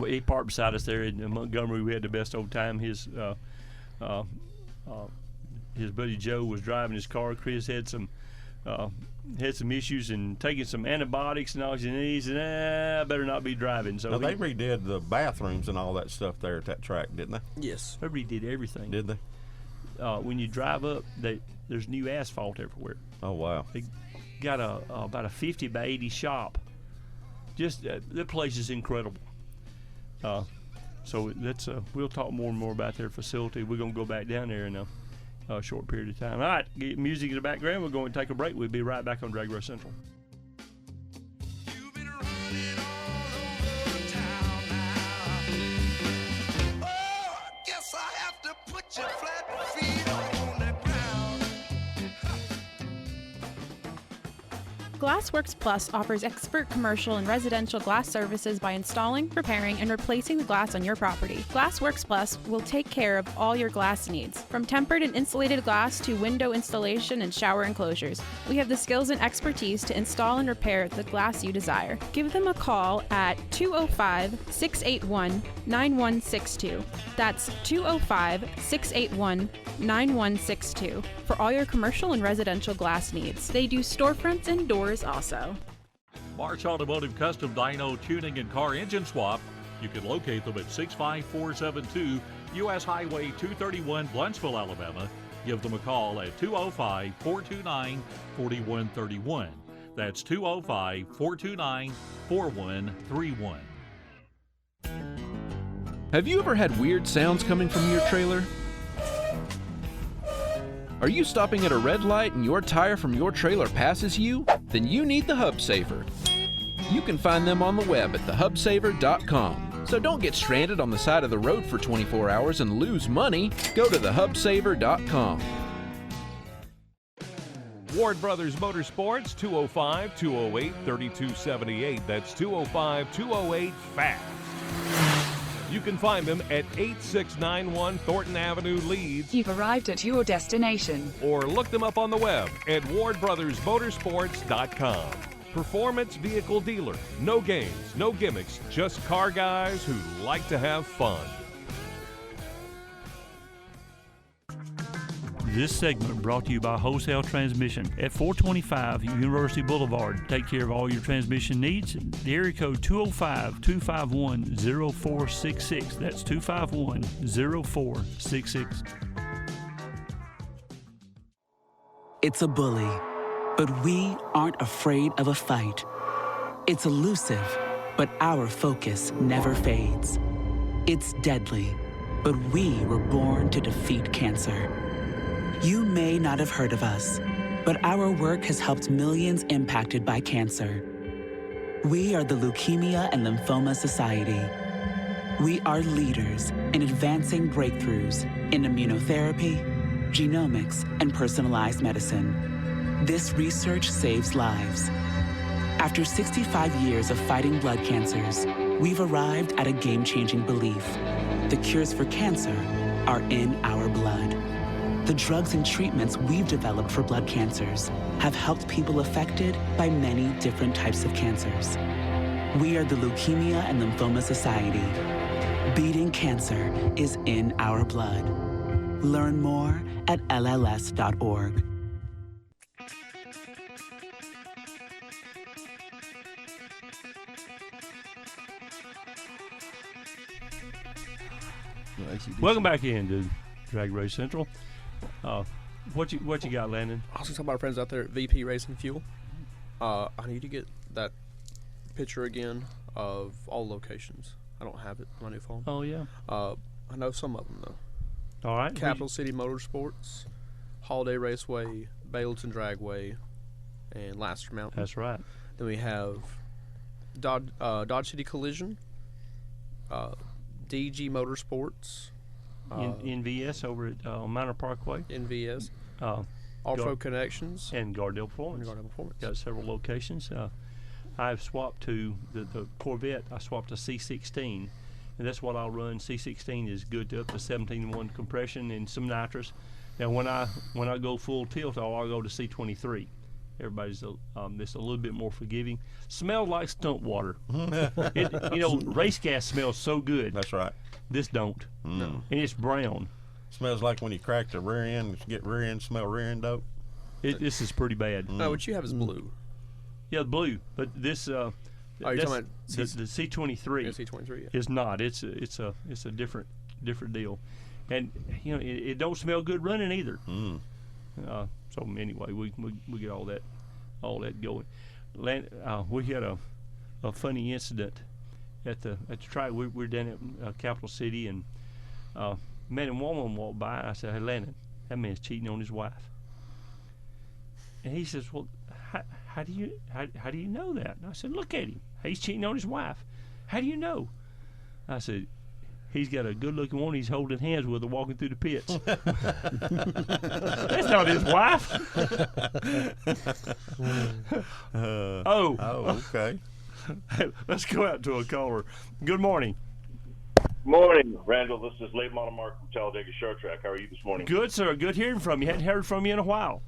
He parked beside us there in Montgomery. We had the best old time. His buddy Joe was driving his car. Chris had some issues and taking some antibiotics and all. And he said, I better not be driving. So
now, they redid the bathrooms and all that stuff there at that track, didn't they?
Yes.
They redid everything.
Did they?
When you drive up, there's new asphalt everywhere.
Oh, wow.
They got about a 50 by 80 shop. Just the place is incredible. So that's we'll talk more and more about their facility. We're going to go back down there in a short period of time. All right, get music in the background. We're going to take a break. We'll be right back on DragRace Central.
Glassworks Plus offers expert commercial and residential glass services by installing, repairing, and replacing the glass on your property. Glassworks Plus will take care of all your glass needs, from tempered and insulated glass to window installation and shower enclosures. We have the skills and expertise to install and repair the glass you desire. Give them a call at 205-681-9162. That's 205-681-9162 for all your commercial and residential glass needs. They do storefronts and doors also.
March Automotive Custom Dyno Tuning and Car Engine Swap. You can locate them at 65472 U.S. Highway 231, Blunsville, Alabama. Give them a call at 205-429-4131. That's 205-429-4131.
Have you ever had weird sounds coming from your trailer? Are you stopping at a red light and your tire from your trailer passes you? Then you need the Hub Saver. You can find them on the web at thehubsaver.com. So don't get stranded on the side of the road for 24 hours and lose money. Go to thehubsaver.com.
Ward Brothers Motorsports, 205-208-3278. That's 205-208-FAST. You can find them at 8691 Thornton Avenue, Leeds.
You've arrived at your destination.
Or look them up on the web at wardbrothersmotorsports.com. Performance vehicle dealer. No games, no gimmicks, just car guys who like to have fun.
This segment brought to you by Wholesale Transmission at 425 University Boulevard. Take care of all your transmission needs. The area code 205-251-0466. That's 251-0466.
It's a bully, but we aren't afraid of a fight. It's elusive, but our focus never fades. It's deadly, but we were born to defeat cancer. You may not have heard of us, but our work has helped millions impacted by cancer. We are the Leukemia and Lymphoma Society. We are leaders in advancing breakthroughs in immunotherapy, genomics, and personalized medicine. This research saves lives. After 65 years of fighting blood cancers, we've arrived at a game-changing belief. The cures for cancer are in our blood. The drugs and treatments we've developed for blood cancers have helped people affected by many different types of cancers. We are the Leukemia and Lymphoma Society. Beating cancer is in our blood. Learn more at lls.org.
Welcome back in to Drag Race Central. What you got, Landon?
I was going to talk about our friends out there at VP Racing Fuel. I need to get that picture again of all locations. I don't have it on my new phone.
Oh, yeah.
I know some of them, though.
All right.
Capital City Motorsports, Holiday Raceway, Bayleton Dragway, and Laster Mountain.
That's right.
Then we have Dodge City Collision, DG Motorsports,
NVS over at Minor Parkway.
NVS. Off-Road Connections.
And Gardell Performance. Got several locations. I've swapped to the Corvette. I swapped to C16, and that's what I'll run. C16 is good to up to 17-1 compression and some nitrous. Now, when I go full tilt, I'll go to C23. Everybody's this a little bit more forgiving. Smells like stunt water. Race gas smells so good.
That's right.
This don't. No. And it's brown.
Smells like when you crack the rear end, get rear end, smell rear end dope.
This is pretty bad.
No, what you have is blue.
Yeah, blue. But this
you're talking about
the C23.
Yeah, C23. Yeah.
Is not. It's a different deal, and it don't smell good running either. So anyway, we get all that going. We had a funny incident at the track. We're down at Capital City, and man and woman walked by. And I said, "Hey, Landon, that man's cheating on his wife." And he says, "Well, how do you know that?" And I said, "Look at him. He's cheating on his wife. How do you know?" I said, "He's got a good-looking one. He's holding hands with her walking through the pits." That's not his wife.
Okay.
Let's go out to a caller. Good morning.
Morning, Randall. This is late model Mark from Talladega Short Track. How are you this morning?
Good, sir. Good hearing from you. Hadn't heard from you in a while.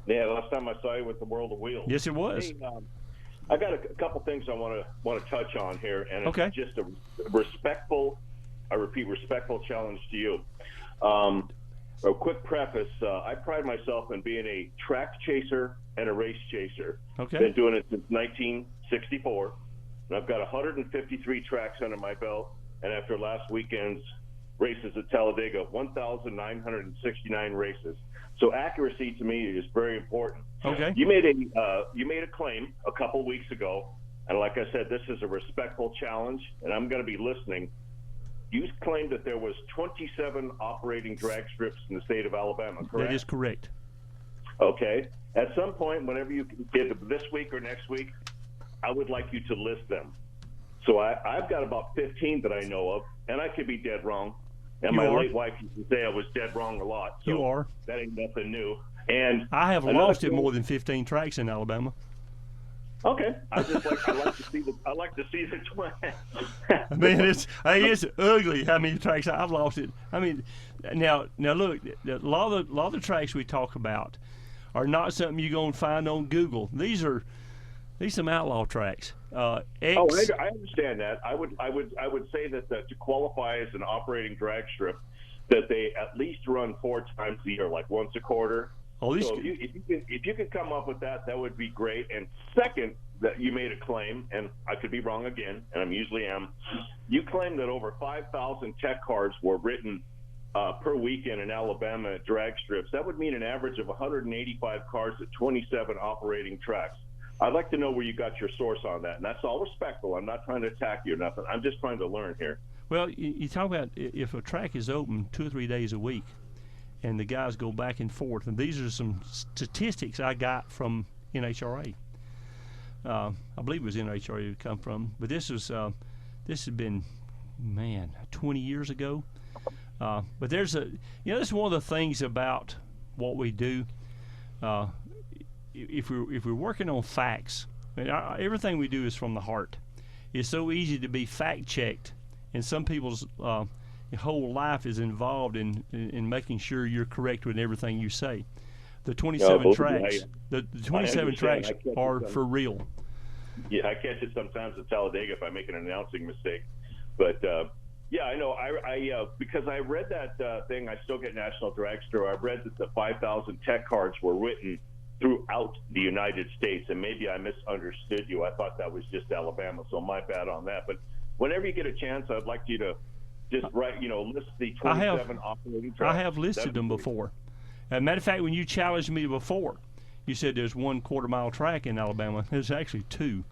Yeah, last time I saw you with the World of Wheels.
Yes, it was.
Hey, I got a couple things I want to touch on here, and it's just a respectful challenge to you. A quick preface: I pride myself in being a track chaser and a race chaser.
Okay.
Been doing it since 1964, and I've got 153 tracks under my belt. And after last weekend's races at Talladega, 1,969 races. So accuracy to me is very important.
Okay.
You made a claim a couple weeks ago, and like I said, this is a respectful challenge, and I'm going to be listening you claimed that there was 27 operating drag strips in the state of Alabama, correct?
That is correct.
Okay. At some point, whenever you get this week or next week, I would like you to list them. So I've got about 15 that I know of, and I could be dead wrong. And my late wife used to say I was dead wrong a lot. So
You are.
That ain't nothing new. And
I have lost at more than 15 tracks in Alabama.
Okay, I like to see the twin.
I mean, it's ugly how many tracks I've lost it. I mean, now look, a lot of the tracks we talk about are not something you're gonna find on Google. These some outlaw tracks.
I understand that. I would say that to qualify as an operating drag strip, that they at least run 4 times a year, like once a quarter.
So
if you could come up with that, that would be great. And second, that you made a claim, and I could be wrong again, and I usually am. You claimed that over 5,000 tech cards were written per weekend in Alabama at drag strips. That would mean an average of 185 cards at 27 operating tracks. I'd like to know where you got your source on that, and that's all respectful. I'm not trying to attack you or nothing. I'm just trying to learn here.
Well, you talk about if a track is open 2 or 3 days a week, and the guys go back and forth, and these are some statistics I got from NHRA. I believe it was NHRA it come from, but this has been, 20 years ago. But there's this is one of the things about what we do. If we're working on facts, everything we do is from the heart. It's so easy to be fact checked, and some people's whole life is involved in making sure you're correct with everything you say. The 27 tracks, the 27 tracks are for real.
Yeah, I catch it sometimes at Talladega if I make an announcing mistake, but yeah, I know. I because I read that thing. I still get National Dragster. I read that the 5,000 tech cards were written throughout the United States, and maybe I misunderstood you. I thought that was just Alabama, so my bad on that. But whenever you get a chance, I'd like you to just list the 27 operating tracks.
I have listed them before. As a matter of fact, when you challenged me before, you said there's 1 quarter-mile track in Alabama. There's actually 2.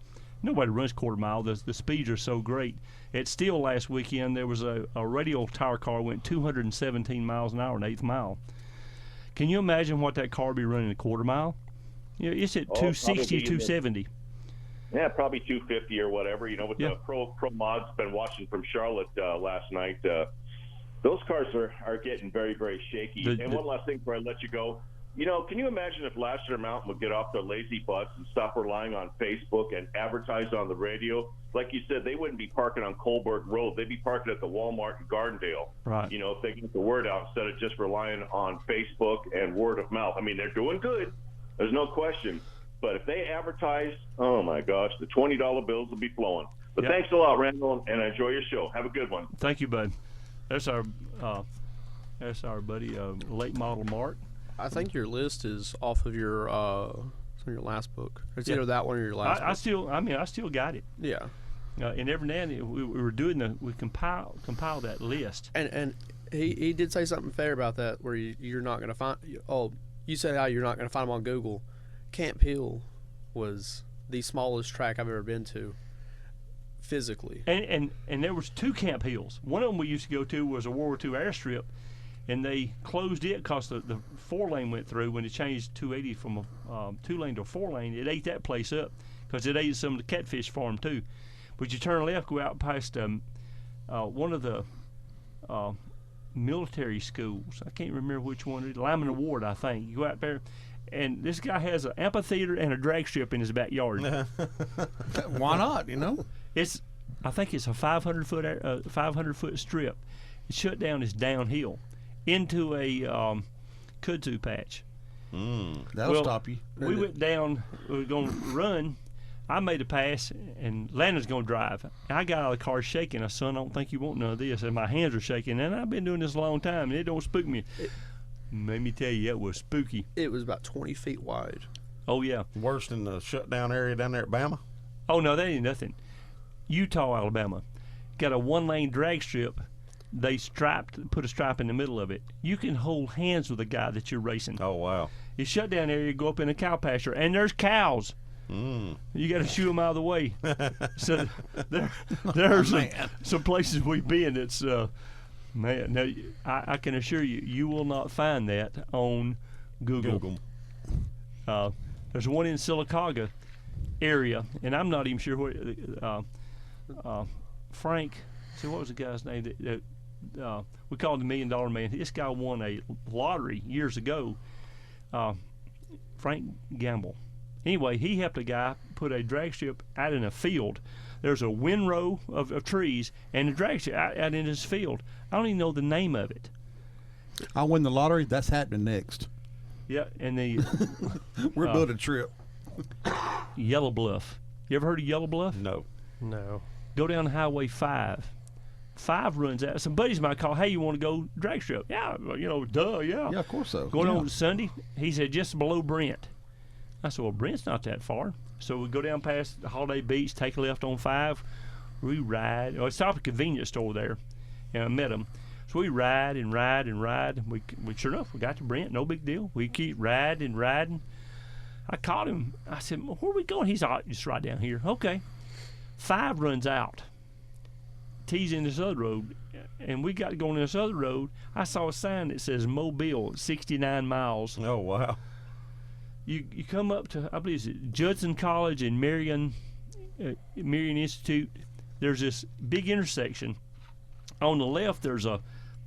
Nobody runs quarter-mile. The speeds are so great. At Steel last weekend, there was a radial tire car went 217 miles an hour in 8th mile. Can you imagine what that car would be running a quarter-mile? It's at 260, 270.
Yeah, probably 250 or whatever. With the pro mods, been watching from Charlotte last night. Those cars are getting very, very shaky. And one last thing before I let you go. Can you imagine if Lasseter Mountain would get off their lazy butts and stop relying on Facebook and advertise on the radio? Like you said, they wouldn't be parking on Colberg Road. They'd be parking at the Walmart in Gardendale.
Right.
If they get the word out instead of just relying on Facebook and word of mouth. I mean, they're doing good. There's no question. But if they advertise, oh, my gosh, the $20 bills will be flowing. But thanks a lot, Randall, and enjoy your show. Have a good one.
Thank you, bud. That's our buddy, late model Mark.
I think your list is off of your last book. It's either that one or your last book.
I still got it.
Yeah.
And every now and then we were doing we compile that list.
And he did say something fair about that, where you're not going to find. You said how you're not going to find them on Google. Camp Hill was the smallest track I've ever been to, physically.
And there was 2 Camp Hills. One of them we used to go to was a World War II airstrip, and they closed it because the 4-lane went through. When it changed 280 from a 2-lane to a 4-lane, it ate that place up because it ate some of the catfish farm too. But you turn left, go out past one of the military schools. I can't remember which one. Lyman Award, I think. You go out there, and this guy has an amphitheater and a drag strip in his backyard.
Why not?
I think it's a 500-foot strip. It's shut down. It's downhill into a kudzu patch.
That'll stop you.
We went down. We were going to run. I made a pass, and Landon's going to drive. I got out of the car shaking. I said, son, I don't think you want none of this. And my hands are shaking. And I've been doing this a long time, and it don't spook me. Let me tell you, it was spooky.
It was about 20 feet wide.
Oh, yeah.
Worse than the shutdown area down there at Bama?
Oh, no, that ain't nothing. Utah, Alabama, got a 1-lane drag strip. They put a stripe in the middle of it. You can hold hands with the guy that you're racing.
Oh, wow.
It's shutdown area, go up in a cow pasture, and there's cows. You got to shoo them out of the way. So there's some places we've been. It's man. Now I can assure you, you will not find that on Google. There's one in Sylacauga area, and I'm not even sure what. Frank, see what was the guy's name? That we called the $1 Million Man. This guy won a lottery years ago. Frank Gamble. Anyway, he helped a guy put a drag strip out in a field. There's a windrow of trees and a drag strip out in his field. I don't even know the name of it.
I'll win the lottery. That's happening next.
Yeah, and the
we're building a trip.
Yellow Bluff. You ever heard of Yellow Bluff?
No.
Go down Highway 5. 5 runs out. Some buddies might call, hey, you want to go drag strip? Yeah, duh, yeah.
Yeah, of course so.
Going on Sunday, he said, just below Brent. I said, well, Brent's not that far. So we go down past the Holiday Beach, take a left on 5. We ride. Well, stop at a convenience store there, and I met him. So we ride and ride and ride. We sure enough, we got to Brent. No big deal. We keep riding and riding. I called him. I said, well, where are we going? He's just right down here. Okay. 5 runs out. T's in this other road, and we got going in this other road. I saw a sign that says Mobile, 69 miles.
Oh, wow.
You come up to, I believe it's Judson College and Marion Institute. There's this big intersection. On the left, there's a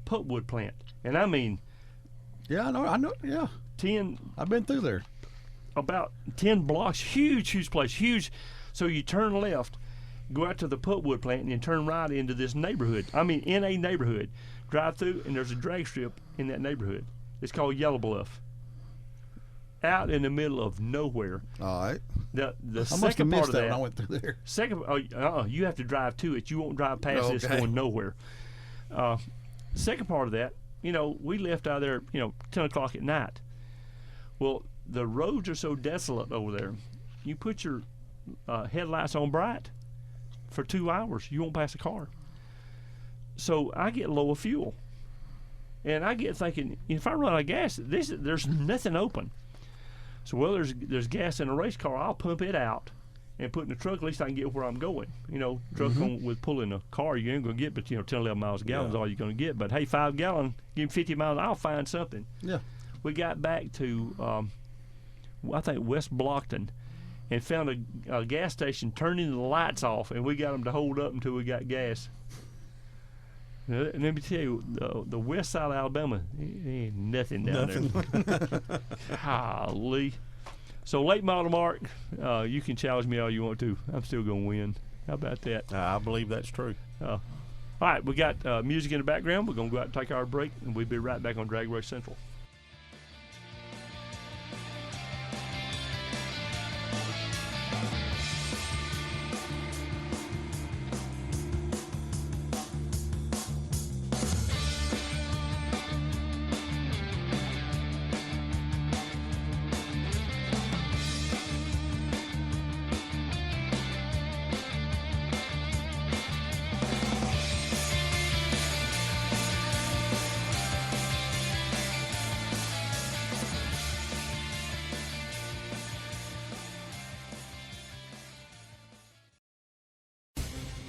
pulpwood plant, and I mean,
yeah, I know, yeah.
10.
I've been through there.
About 10 blocks, huge place, huge. So you turn left, go out to the pulpwood plant, and then turn right into this neighborhood. I mean, in a neighborhood, drive through, and there's a drag strip in that neighborhood. It's called Yellow Bluff. Out in the middle of nowhere.
All right.
The
I
second part of that,
when I went through there.
You have to drive to it. You won't drive past this going nowhere. Second part of that, we left out there, 10 o'clock at night. Well, the roads are so desolate over there. You put your headlights on bright for 2 hours, you won't pass a car. So I get low of fuel, and I get thinking, if I run out of gas, there's nothing open. So, there's gas in a race car. I'll pump it out and put in the truck. At least I can get where I'm going. Truck with pulling a car, you ain't going to get but 10, 11 miles a gallon is all you're going to get. But, hey, 5 gallon, give me 50 miles, I'll find something.
Yeah.
We got back to, I think, West Blockton and found a gas station turning the lights off, and we got them to hold up until we got gas. And let me tell you, the west side of Alabama, ain't nothing down there. Golly. So late model Mark, you can challenge me all you want to. I'm still going to win. How about that?
I believe that's true.
All right, we got music in the background. We're going to go out and take our break, and we'll be right back on Drag Race Central.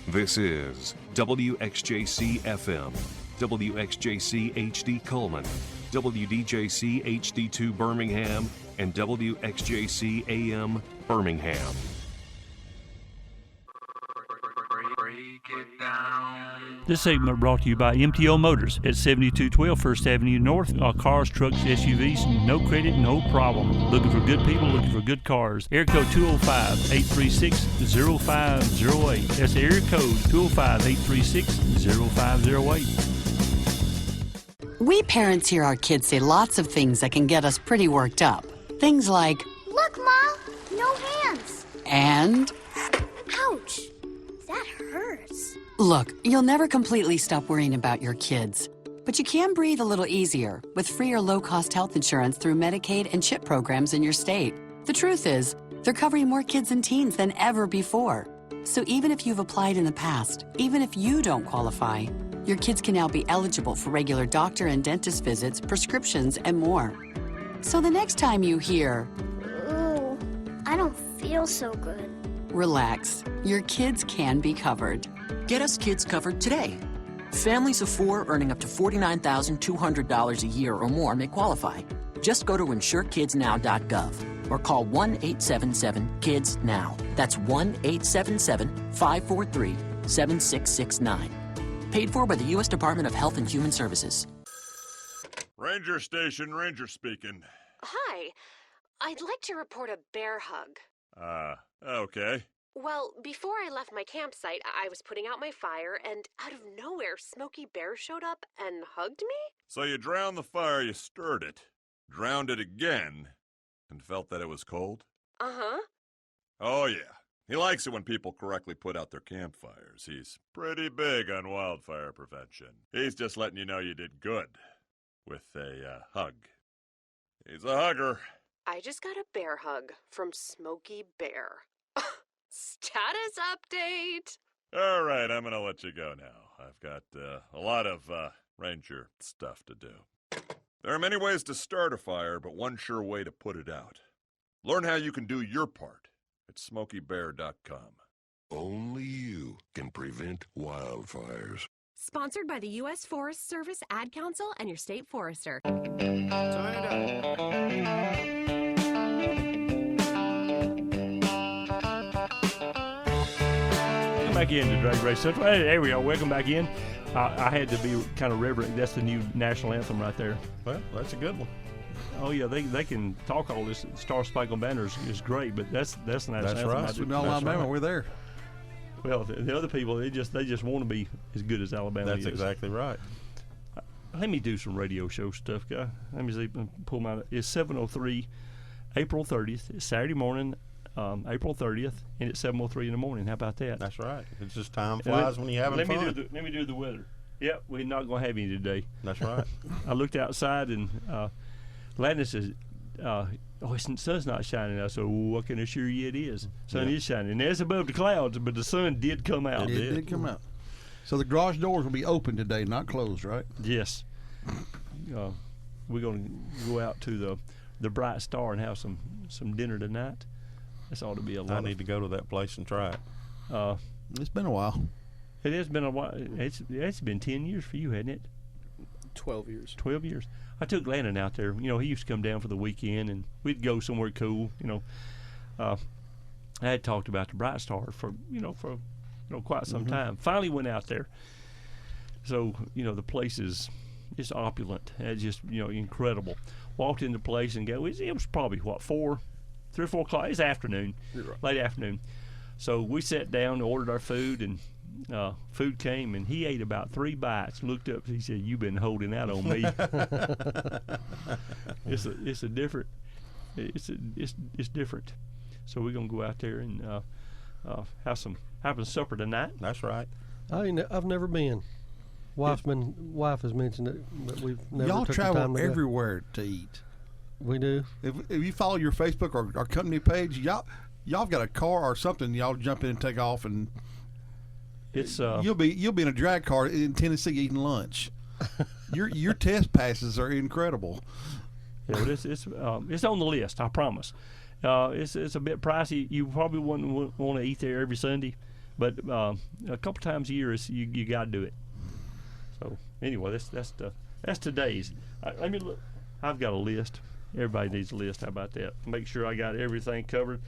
This is WXJC FM, WXJC HD Coleman, WDJC HD2 Birmingham, and WXJC AM Birmingham.
This segment brought to you by MTO Motors at 7212 First Avenue North. Cars, trucks, SUVs, no credit, no problem. Looking for good people, looking for good cars. Area code 205-836-0508. That's area code 205-836-0508.
We parents hear our kids say lots of things that can get us pretty worked up. Things like,
"Look, Mom, no hands."
And,
"Ouch, that hurts."
look, you'll never completely stop worrying about your kids. But you can breathe a little easier with free or low-cost health insurance through Medicaid and CHIP programs in your state. The truth is, they're covering more kids and teens than ever before. So even if you've applied in the past, even if you don't qualify, your kids can now be eligible for regular doctor and dentist visits, prescriptions, and more. So the next time you hear,
"Ooh, I don't feels so good.
Relax. Your kids can be covered.
Get us kids covered today. Families of 4 earning up to $49,200 a year or more may qualify. Just go to insurekidsnow.gov or call 1-877-KIDS-NOW. That's 1-877-543-7669. Paid for by the U.S. Department of Health and Human Services.
Ranger Station, Ranger speaking.
Hi. I'd like to report a bear hug.
Okay.
Well, before I left my campsite, I was putting out my fire, and out of nowhere, Smokey Bear showed up and hugged me?
So you drowned the fire, you stirred it, drowned it again, and felt that it was cold?
Uh-huh.
Oh, yeah. He likes it when people correctly put out their campfires. He's pretty big on wildfire prevention. He's just letting you know you did good with a hug. He's a hugger.
I just got a bear hug from Smokey Bear. Status update.
All right, I'm going to let you go now. I've got a lot of ranger stuff to do. There are many ways to start a fire, but one sure way to put it out. Learn how you can do your part at SmokeyBear.com.
Only you can prevent wildfires.
Sponsored by the U.S. Forest Service, Ad Council, and your state forester.
Back into DragRace Central. Hey, there we go. Welcome back in. I had to be kind of reverent. That's the new national anthem right there.
Well, that's a good one.
Oh yeah, they can talk all this. Star Spangled Banner is great, but that's the national anthem.
Right.
We know Alabama. Right. We're there.
Well, the other people they just want to be as good as Alabama.
That's exactly right.
Let me do some radio show stuff, guy. Let me see. Pull my. It's 7:03, April 30th. It's Saturday morning. April 30th, and it's 7:03 in the morning. How about that?
That's right. It's just time flies when you're having fun.
Let me do the weather. Yep, we're not going to have any today.
That's right.
I looked outside, and Landon says, the sun's not shining now, so what can I assure you it is? Sun is shining. And it's above the clouds, but the sun did come out.
It did come out. So the garage doors will be open today, not closed, right?
Yes. We're going to go out to the Bright Star and have some dinner tonight. This ought to be a lot.
I need to go to that place and try it.
It's been a while.
It has been a while. It's been 10 years for you, hasn't it?
12 years.
12 years. I took Landon out there. You know, he used to come down for the weekend, and we'd go somewhere cool. You know, I had talked about the Bright Star for quite some time. Finally went out there. So the place is opulent. It's just incredible. Walked in the place and it was probably 3 or 4 o'clock. It's afternoon, late afternoon. So we sat down and ordered our food, and food came, and he ate about 3 bites. Looked up, he said, "You've been holding out on me." It's different. So we're gonna go out there and have some supper tonight.
That's right.
I've never been. Wife has mentioned it, but we've never.
Y'all
took
travel
the time to
everywhere to eat.
We do.
If you follow your Facebook or our company page, y'all got a car or something. Y'all jump in and take off, and
it's
you'll be in a drag car in Tennessee eating lunch. Your test passes are incredible.
Yeah, but it's on the list. I promise. It's a bit pricey. You probably wouldn't want to eat there every Sunday, but a couple times a year you got to do it. So anyway, that's today's. Let me look. I've got a list. Everybody needs a list. How about that? Make sure I got everything covered.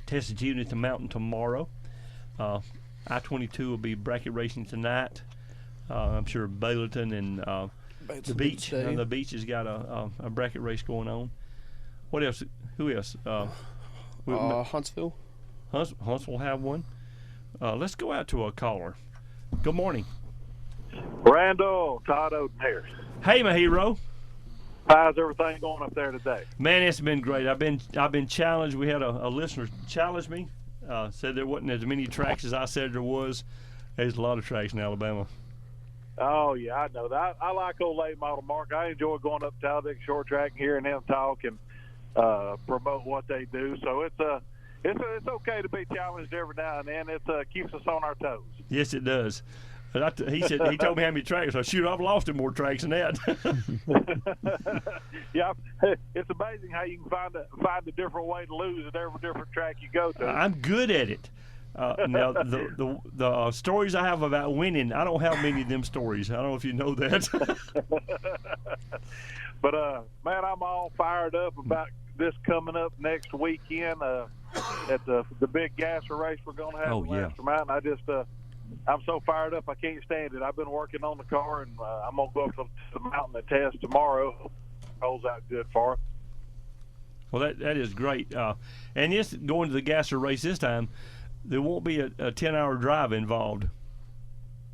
Tested unit at the mountain tomorrow. I-22 will be bracket racing tonight. I'm sure Bayleton and the beach. The beach has got a bracket race going on. What else? Who else?
Huntsville.
Huntsville have one. Let's go out to a caller. Good morning.
Randall, Todd Oden Harris.
Hey, my hero.
How's everything going up there today?
Man, it's been great. I've been challenged. We had a listener challenge me. Said there wasn't as many tracks as I said there was. There's a lot of tracks in Alabama.
Oh yeah, I know that. I like old late model Mark. I enjoy going up to Talladega Short Track and hearing them talk and promote what they do. So it's okay to be challenged every now and then. It keeps us on our toes.
Yes, it does. He told me how many tracks. I shoot, I've lost him more tracks than that.
Yeah, it's amazing how you can find a different way to lose at every different track you go to.
I'm good at it. Now the stories I have about winning, I don't have many of them stories. I don't know if you know that.
But man, I'm all fired up about this coming up next weekend at the big gasser race we're going to have in Lancaster Mountain. I'm so fired up I can't stand it. I've been working on the car, and I'm gonna go up to the mountain and test tomorrow. Holds out good for it.
Well, that is great. And yes, going to the gasser race this time, there won't be a 10-hour drive involved.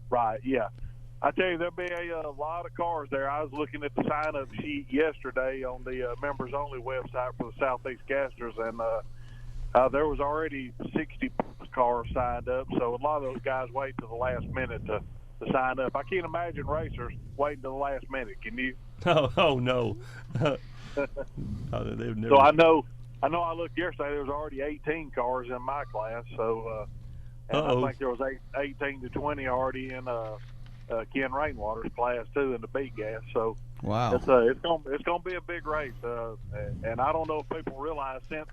Right, yeah. I tell you, there'll be a lot of cars there. I was looking at the sign-up sheet yesterday on the members-only website for the Southeast Gassers, and there was already 60 cars signed up, so a lot of those guys wait to the last minute to sign up. I can't imagine racers waiting to the last minute. Can you?
Oh no.
So I know I looked yesterday, there was already 18 cars in my class, so and I think there was 18 to 20 already in Ken Rainwater's class too in the B gas. So
wow,
it's gonna be a big race, and I don't know if people realize since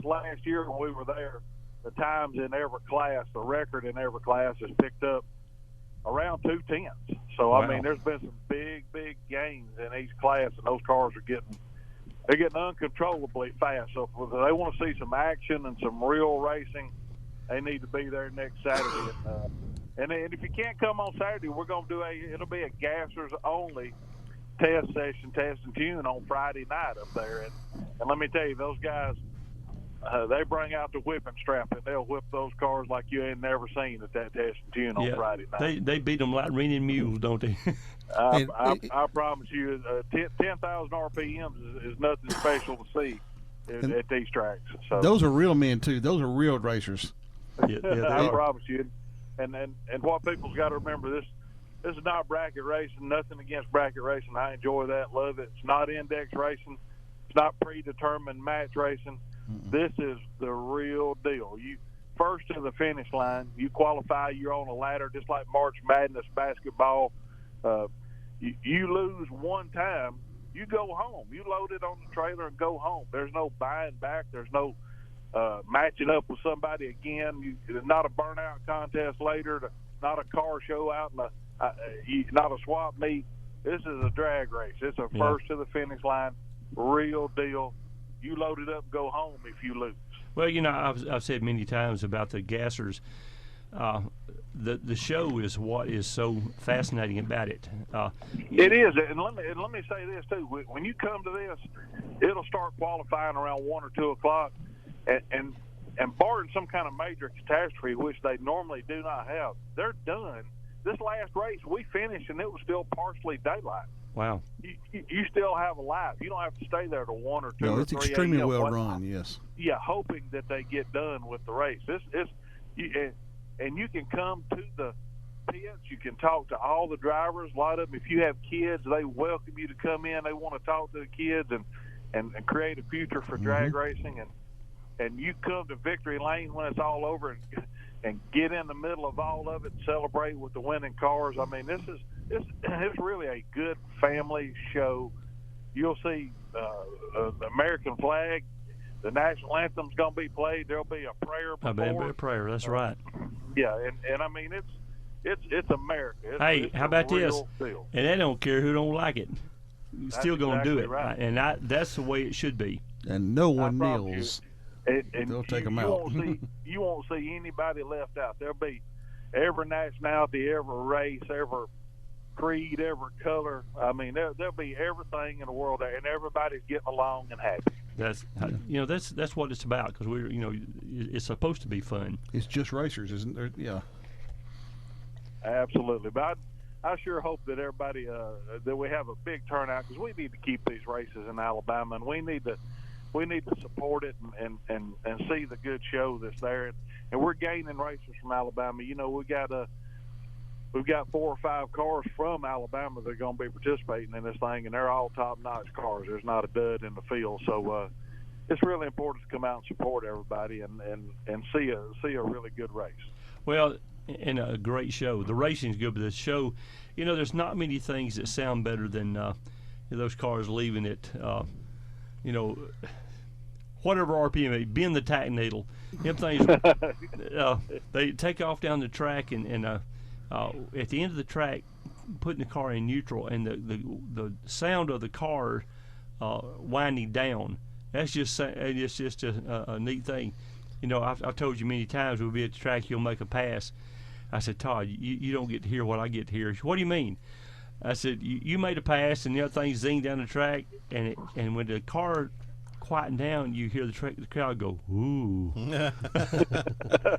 last year when we were there, the times in every class, the record in every class has picked up around 2:10. So
wow.
I mean, there's been some big gains in each class, and those cars are getting uncontrollably fast. So if they want to see some action and some real racing, they need to be there next Saturday. And if you can't come on Saturday, we're going to it'll be a gassers only test session, test and tune on Friday night up there. And let me tell you, those guys, they bring out the whipping strap, and they'll whip those cars like you ain't never seen at that test and tune on Friday night.
They beat them like reigning mules, don't they?
I promise you, 10,000 RPMs is nothing special to see at these tracks. So
those are real men too. Those are real racers.
I promise you. And what people's got to remember, this is not bracket racing. Nothing against bracket racing. I enjoy that, love it. It's not index racing. It's not predetermined match racing. Mm-mm. This is the real deal. You first to the finish line. You qualify. You're on a ladder, just like March Madness basketball. You lose one time, you go home. You load it on the trailer and go home. There's no buying back. There's no matching up with somebody again. It's not a burnout contest later. Not a car show out, not a swap meet. This is a drag race. It's a first to the finish line, real deal. You load it up, go home if you lose.
Well, you know, I've said many times about the gassers. The show is what is so fascinating about it.
It is, and let me say this too. When you come to this, it'll start qualifying around 1 or 2 o'clock, and barring some kind of major catastrophe, which they normally do not have, they're done. This last race, we finished, and it was still partially daylight.
Wow.
You still have a life. You don't have to stay there to 1 or 2
no,
or 3
it's extremely
a.m.
well run, yes.
Yeah, hoping that they get done with the race. And you can come to the pits. You can talk to all the drivers. A lot of them, if you have kids, they welcome you to come in. They want to talk to the kids and create a future for drag racing. And you come to Victory Lane when it's all over and get in the middle of all of it and celebrate with the winning cars. I mean, it's really a good family show. You'll see the American flag. The national anthem's going to be played. There'll be a prayer before.
There'll be a prayer. That's right.
Yeah, and I mean it's America. It's
how about this?
Deal.
And they don't care who don't like it. You're still going to do it,
right.
And that's the way it should be.
And no one kneels.
And
they'll take them out.
You won't see anybody left out. There'll be every nationality, every race, every creed, every color. I mean, there'll be everything in the world there, and everybody's getting along and happy.
That's that's what it's about, because it's supposed to be fun.
It's just racers, isn't there? Yeah.
Absolutely, but I sure hope that everybody that we have a big turnout, because we need to keep these races in Alabama, and we need to support it and see the good show that's there, and we're gaining racers from Alabama. You know, we've got 4 or 5 cars from Alabama that are going to be participating in this thing, and they're all top-notch cars. There's not a dud in the field, so it's really important to come out and support everybody and see a really good race.
Well, and a great show. The racing's good, but the show, there's not many things that sound better than those cars leaving at, whatever RPM, bend the tack needle. Them things, they take off down the track, and at the end of the track, putting the car in neutral, and the sound of the car winding down. It's just a neat thing. I've told you many times, we'll be at the track, you'll make a pass. I said, Todd, you don't get to hear what I get to hear. What do you mean? I said, you made a pass, and the other thing zinged down the track, and when the car quietened down, you hear the crowd go, ooh.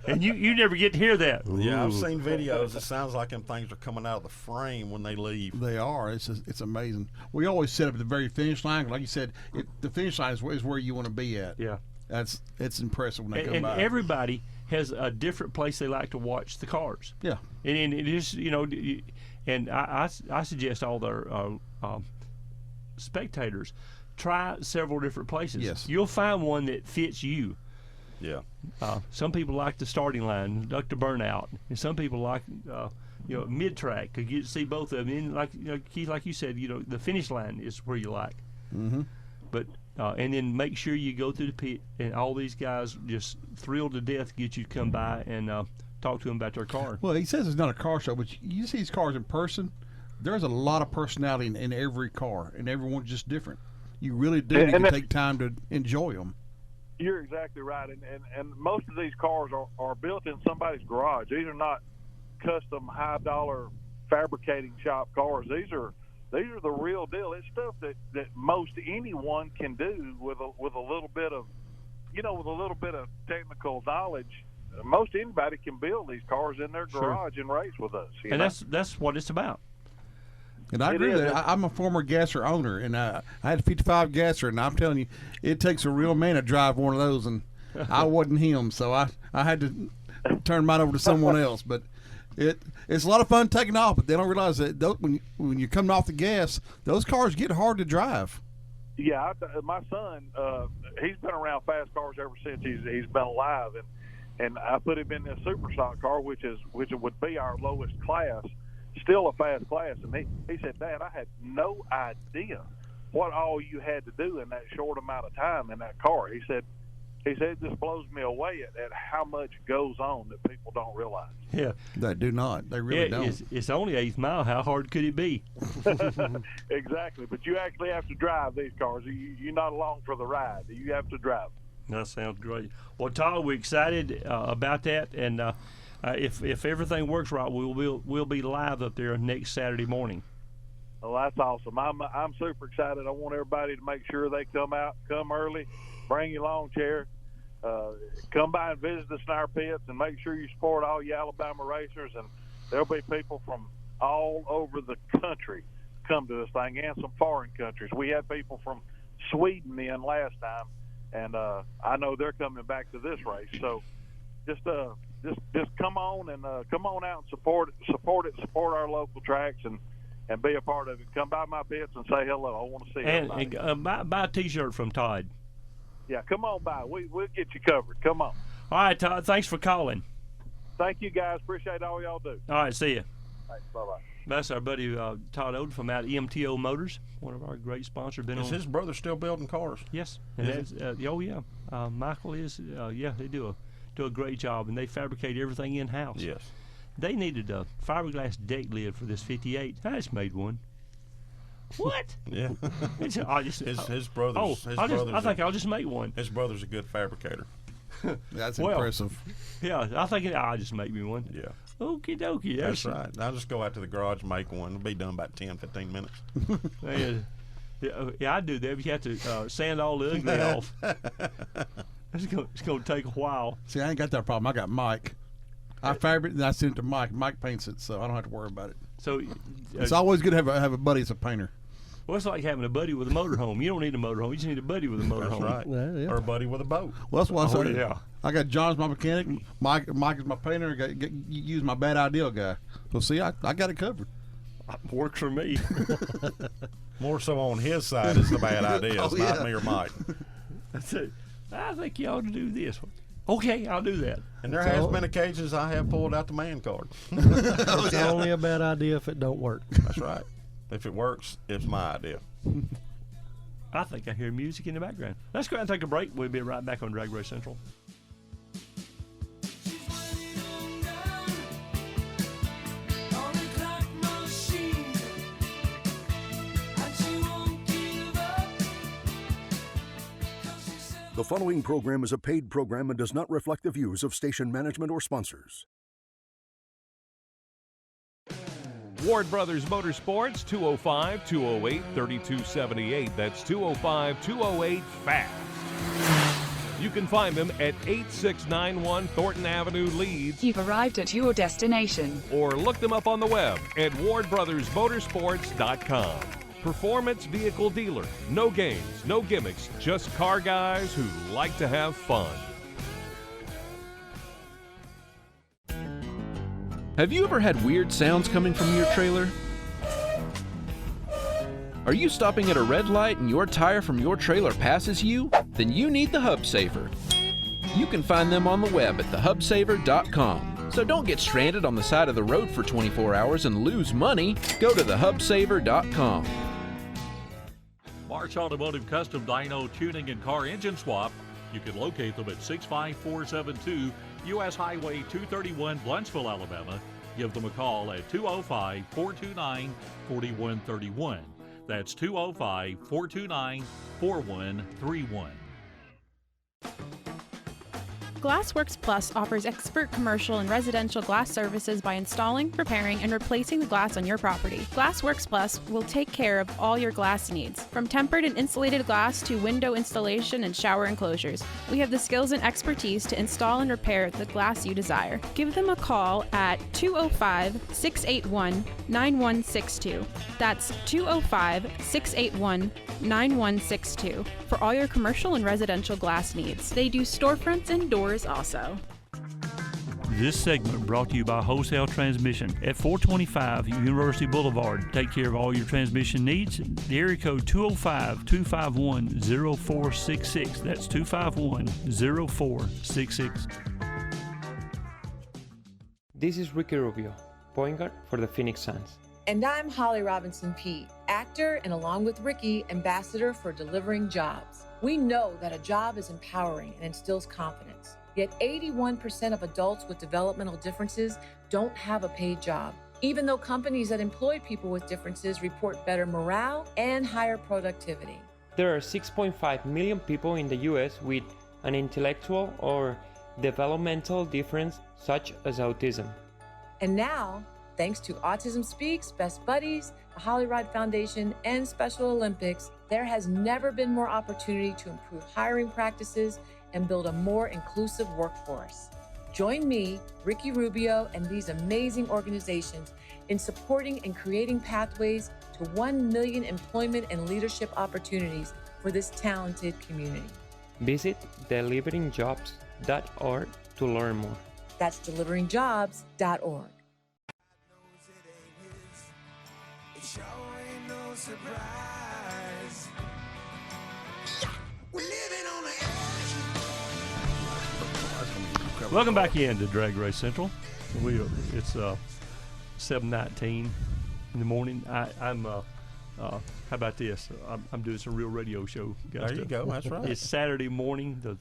And you never get to hear that. Ooh.
Yeah, I've seen videos. It sounds like them things are coming out of the frame when they leave.
They are. It's amazing. We always set up at the very finish line. Like you said, the finish line is where you want to be at.
Yeah.
It's impressive when they come by.
And everybody has a different place they like to watch the cars.
Yeah.
And it is, and I suggest all their spectators try several different places.
Yes.
You'll find one that fits you.
Yeah.
Some people like the starting line, duck to burnout, and some people like mid-track. Cause you see both of them. And like Keith, like you said, the finish line is where you like.
Mm-hmm.
But and then make sure you go through the pit, and all these guys just thrilled to death to get you to come by and talk to them about their car.
Well, he says it's not a car show, but you see these cars in person. There's a lot of personality in every car, and everyone's just different. You really do need to take time to enjoy them.
You're exactly right, and most of these cars are built in somebody's garage. These are not custom high-dollar fabricating shop cars. These are the real deal. It's stuff that most anyone can do with a little bit of, with a little bit of technical knowledge. Most anybody can build these cars in their garage and race with us.
And that's what it's about.
And I agree with that. I'm a former gasser owner, and I had a 55 gasser, and I'm telling you, it takes a real man to drive one of those, and I wasn't him, so I had to turn mine over to someone else. But it's a lot of fun taking off, but they don't realize that when you're coming off the gas, those cars get hard to drive.
Yeah, my son, he's been around fast cars ever since he's been alive, and I put him in this super stock car, which would be our lowest class. Still a fast class, and he said, Dad, I had no idea what all you had to do in that short amount of time in that car. He said it just blows me away at how much goes on that people don't realize.
Yeah,
they do not. They really don't.
It's only 8th mile. How hard could it be?
Exactly, but you actually have to drive these cars. You're not along for the ride. You have to drive.
That sounds great. Well, Todd, we're excited about that, and if everything works right, we'll be live up there next Saturday morning.
Well, that's awesome. I'm super excited. I want everybody to make sure they come early, bring your lawn chair, come by and visit us in our pits, and make sure you support all you Alabama racers. And there'll be people from all over the country come to this thing, and some foreign countries. We had people from Sweden in last time, and I know they're coming back to this race. So just come on and come on out and support our local tracks, and be a part of it. Come by my pits and say hello. I want to see everybody.
And buy a T-shirt from Todd.
Yeah, come on by. We'll get you covered. Come on.
All right, Todd. Thanks for calling.
Thank you, guys. Appreciate all y'all do.
All right, see you.
Thanks. Bye-bye.
That's our buddy Todd Oden from out MTO Motors, one of our great sponsors.
Is his brother still building cars?
Yes. And Michael is. They do a great job, and they fabricate everything in house.
Yes.
They needed a fiberglass deck lid for this 58. I just made one. What?
Yeah. His brother's.
I think I'll just make one.
His brother's a good fabricator.
That's impressive.
Yeah, I think I'll just make me one.
Yeah.
Okie dokie.
That's right. I'll just go out to the garage and make one. It'll be done about 10-15 minutes.
Yeah, I do that. But you have to sand all the ugly off. It's going to take a while.
See, I ain't got that problem. I got Mike. I fabricate and I send it to Mike. Mike paints it, so I don't have to worry about it.
So
it's always good to have a buddy that's a painter.
Well, it's like having a buddy with a motorhome. You don't need a motorhome. You just need a buddy with a motorhome.
That's right.
Yeah.
Or a buddy with a boat.
Well, that's what I said.
Yeah.
I got John's my mechanic. Mike is my painter. Use my bad idea guy. So see, I got it covered.
Works for me.
More so on his side is the bad ideas, not me or Mike.
That's it. I think you ought to do this. Okay, I'll do that.
And there has been occasions I have pulled out the man card.
It's only a bad idea if it don't work.
That's right. If it works, it's my idea.
I think I hear music in the background. Let's go ahead and take a break. We'll be right back on Drag Race Central.
The following program is a paid program and does not reflect the views of station management or sponsors.
Ward Brothers Motorsports, 205-208-3278. That's 205-208-FAST. You can find them at 8691 Thornton Avenue, Leeds.
You've arrived at your destination.
Or look them up on the web at wardbrothersmotorsports.com. Performance vehicle dealer. No games, no gimmicks, just car guys who like to have fun.
Have you ever had weird sounds coming from your trailer? Are you stopping at a red light and your tire from your trailer passes you? Then you need the Hub Saver. You can find them on the web at thehubsaver.com. So don't get stranded on the side of the road for 24 hours and lose money. Go to thehubsaver.com.
Marsh Automotive Custom Dyno Tuning and Car Engine Swap. You can locate them at 65472 U.S. Highway 231, Blunsville, Alabama. Give them a call at 205-429-4131. That's 205-429-4131.
Glassworks Plus offers expert commercial and residential glass services by installing, repairing, and replacing the glass on your property. Glassworks Plus will take care of all your glass needs, from tempered and insulated glass to window installation and shower enclosures. We have the skills and expertise to install and repair the glass you desire. Give them a call at 205-681-9162. That's 205-681-9162 for all your commercial and residential glass needs. They do storefronts and doors also.
This segment brought to you by Wholesale Transmission at 425 University Boulevard. Take care of all your transmission needs. The area code 205-251-0466. That's 251-0466.
This is Ricky Rubio, point guard for the Phoenix Suns.
And I'm Holly Robinson Peete, actor and along with Ricky, ambassador for Delivering Jobs. We know that a job is empowering and instills confidence. Yet 81% of adults with developmental differences don't have a paid job, even though companies that employ people with differences report better morale and higher productivity.
There are 6.5 million people in the U.S. with an intellectual or developmental difference such as autism.
And now, thanks to Autism Speaks, Best Buddies, the Holly Rod Foundation, and Special Olympics, there has never been more opportunity to improve hiring practices and build a more inclusive workforce. Join me, Ricky Rubio, and these amazing organizations in supporting and creating pathways to 1 million employment and leadership opportunities for this talented community.
Visit deliveringjobs.org to learn more.
That's deliveringjobs.org.
Welcome back in to Drag Race Central. It's 7:19 in the morning. I'm how about this? I'm doing some real radio show.
There you go. That's right.
It's Saturday morning, the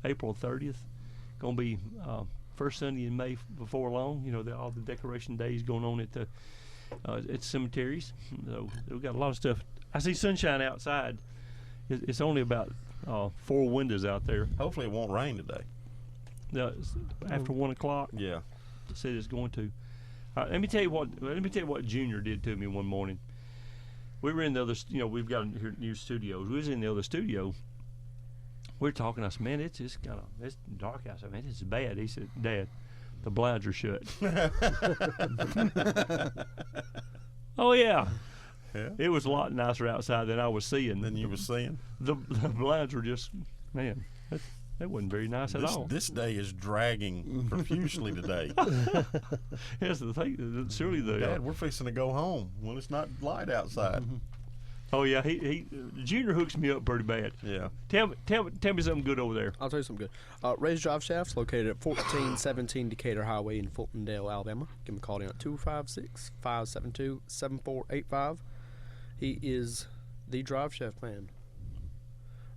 April 30th. Going to be first Sunday in May before long. You know, all the decoration days going on at the cemeteries. So we've got a lot of stuff. I see sunshine outside. It's only about 4 windows out there.
Hopefully it won't rain today.
After 1 o'clock.
Yeah,
it said it's going to. Let me tell you what Junior did to me one morning. We were in the other. We've got new studios. We was in the other studio. We were talking. I said, "Man, it's dark outside. Man, it's bad." He said, "Dad, the blinds are shut." Oh yeah.
Yeah.
It was a lot nicer outside than I was seeing.
Than you were seeing.
The blinds were just, man. That wasn't very nice at all.
This day is dragging profusely today.
Yes, the thing. Surely
Dad, we're fixing to go home when it's not light outside.
Oh yeah, he Junior hooks me up pretty bad.
Yeah.
Tell me something good over there.
I'll tell you something good. Ray's Drive Shafts located at 1417 Decatur Highway in Fultondale, Alabama. Give him a call down at 256-572-7485. He is the drive shaft man.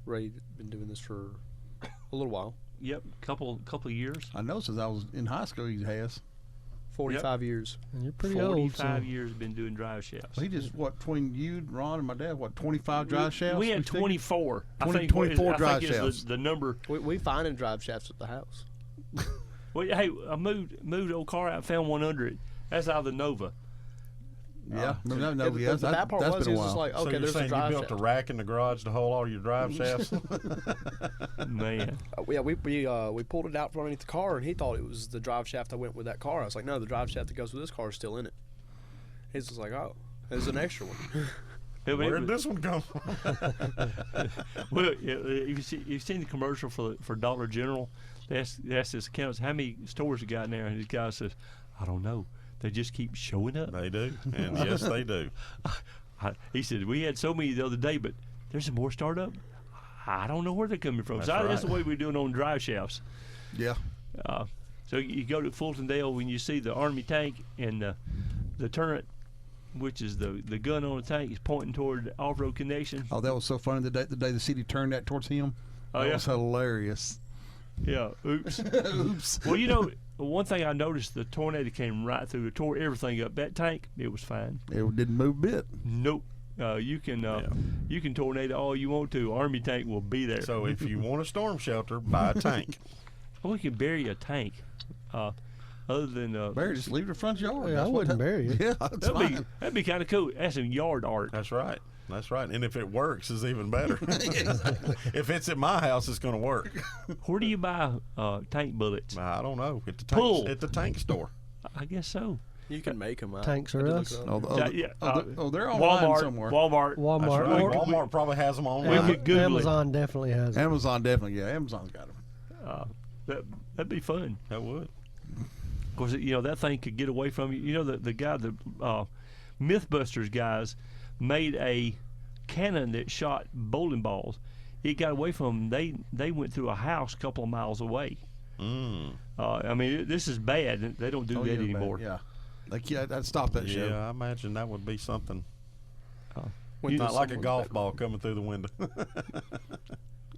Ray's been doing this for a little while.
Yep, couple of years.
I know since I was in high school he has.
45 years.
And you're pretty
45
old.
years been doing drive shafts.
Well, he just, between you, Ron, and my dad, 25 drive shafts?
We had 24.
24 drive shafts.
The number.
We finding drive shafts at the house.
Well, hey, I moved the old car out, found one under it. That's out of the Nova.
Yeah,
the bad part was he was just like,
So
okay,
you're
there's a
saying
drive
you built
shaft.
a rack in the garage to hold all your drive shafts?
Man.
Yeah, we pulled it out from underneath the car, and he thought it was the drive shaft that went with that car. I was like, no, the drive shaft that goes with this car is still in it. He's just like, oh, there's an extra one.
Where did this one come from?
Well, you've seen the commercial for Dollar General. That's his accounts. How many stores you got in there? And this guy says, I don't know. They just keep showing up.
They do, and yes, they do.
He said, we had so many the other day, but there's some more startup. I don't know where they're coming from. That's the way we're doing on drive shafts.
Yeah.
So you go to Fultondale when you see the Army tank and the turret, which is the gun on the tank, is pointing toward the off-road connection.
Oh, that was so funny the day the city turned that towards him. That was hilarious.
Yeah. Oops.
Oops.
Well, you know, one thing I noticed, the tornado came right through. It tore everything up. That tank, it was fine.
It didn't move a bit.
Nope. You can tornado all you want to. Army tank will be there.
So if you want a storm shelter, buy a tank.
Well, we can bury a tank. Other than
bury, just leave it in the front yard.
Yeah, I wouldn't bury it.
Yeah, that's fine.
That'd be kind of cool. That's some yard art.
That's right. That's right. And if it works, it's even better. If it's at my house, it's going to work.
Where do you buy tank bullets?
I don't know. At the tank store.
I guess so.
You can make them.
Tanks are us.
They're online
Walmart,
somewhere.
Walmart.
That's right. Walmart probably has them online.
Amazon definitely has them.
Amazon definitely, yeah. Amazon's got them.
That'd be fun.
That would.
Of course, you know, that thing could get away from you. You know, the guy, the Mythbusters guys made a cannon that shot bowling balls. It got away from them. They went through a house a couple of miles away. I mean, this is bad. They don't do that anymore.
Yeah. I'd stop that show.
Yeah, I imagine that would be something.
It's
not like a golf ball coming through the window.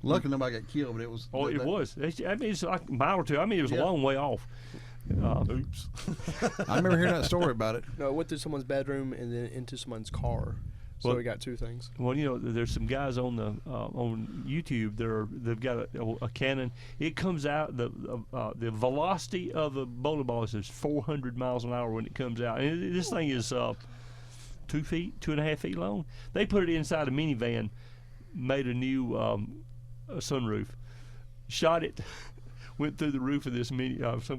Luckily, nobody got killed, but it was.
Oh, it was. I mean, it's like a mile or two. I mean, it was a long way off.
Oops.
I remember hearing that story about it.
No, it went through someone's bedroom and then into someone's car. So we got two things.
Well, you know, there's some guys on the on YouTube. They've got a cannon. It comes out the velocity of a bowling ball is 400 miles an hour when it comes out. And this thing is 2.5 feet long. They put it inside a minivan, made a new sunroof, shot it. Went through the roof of this some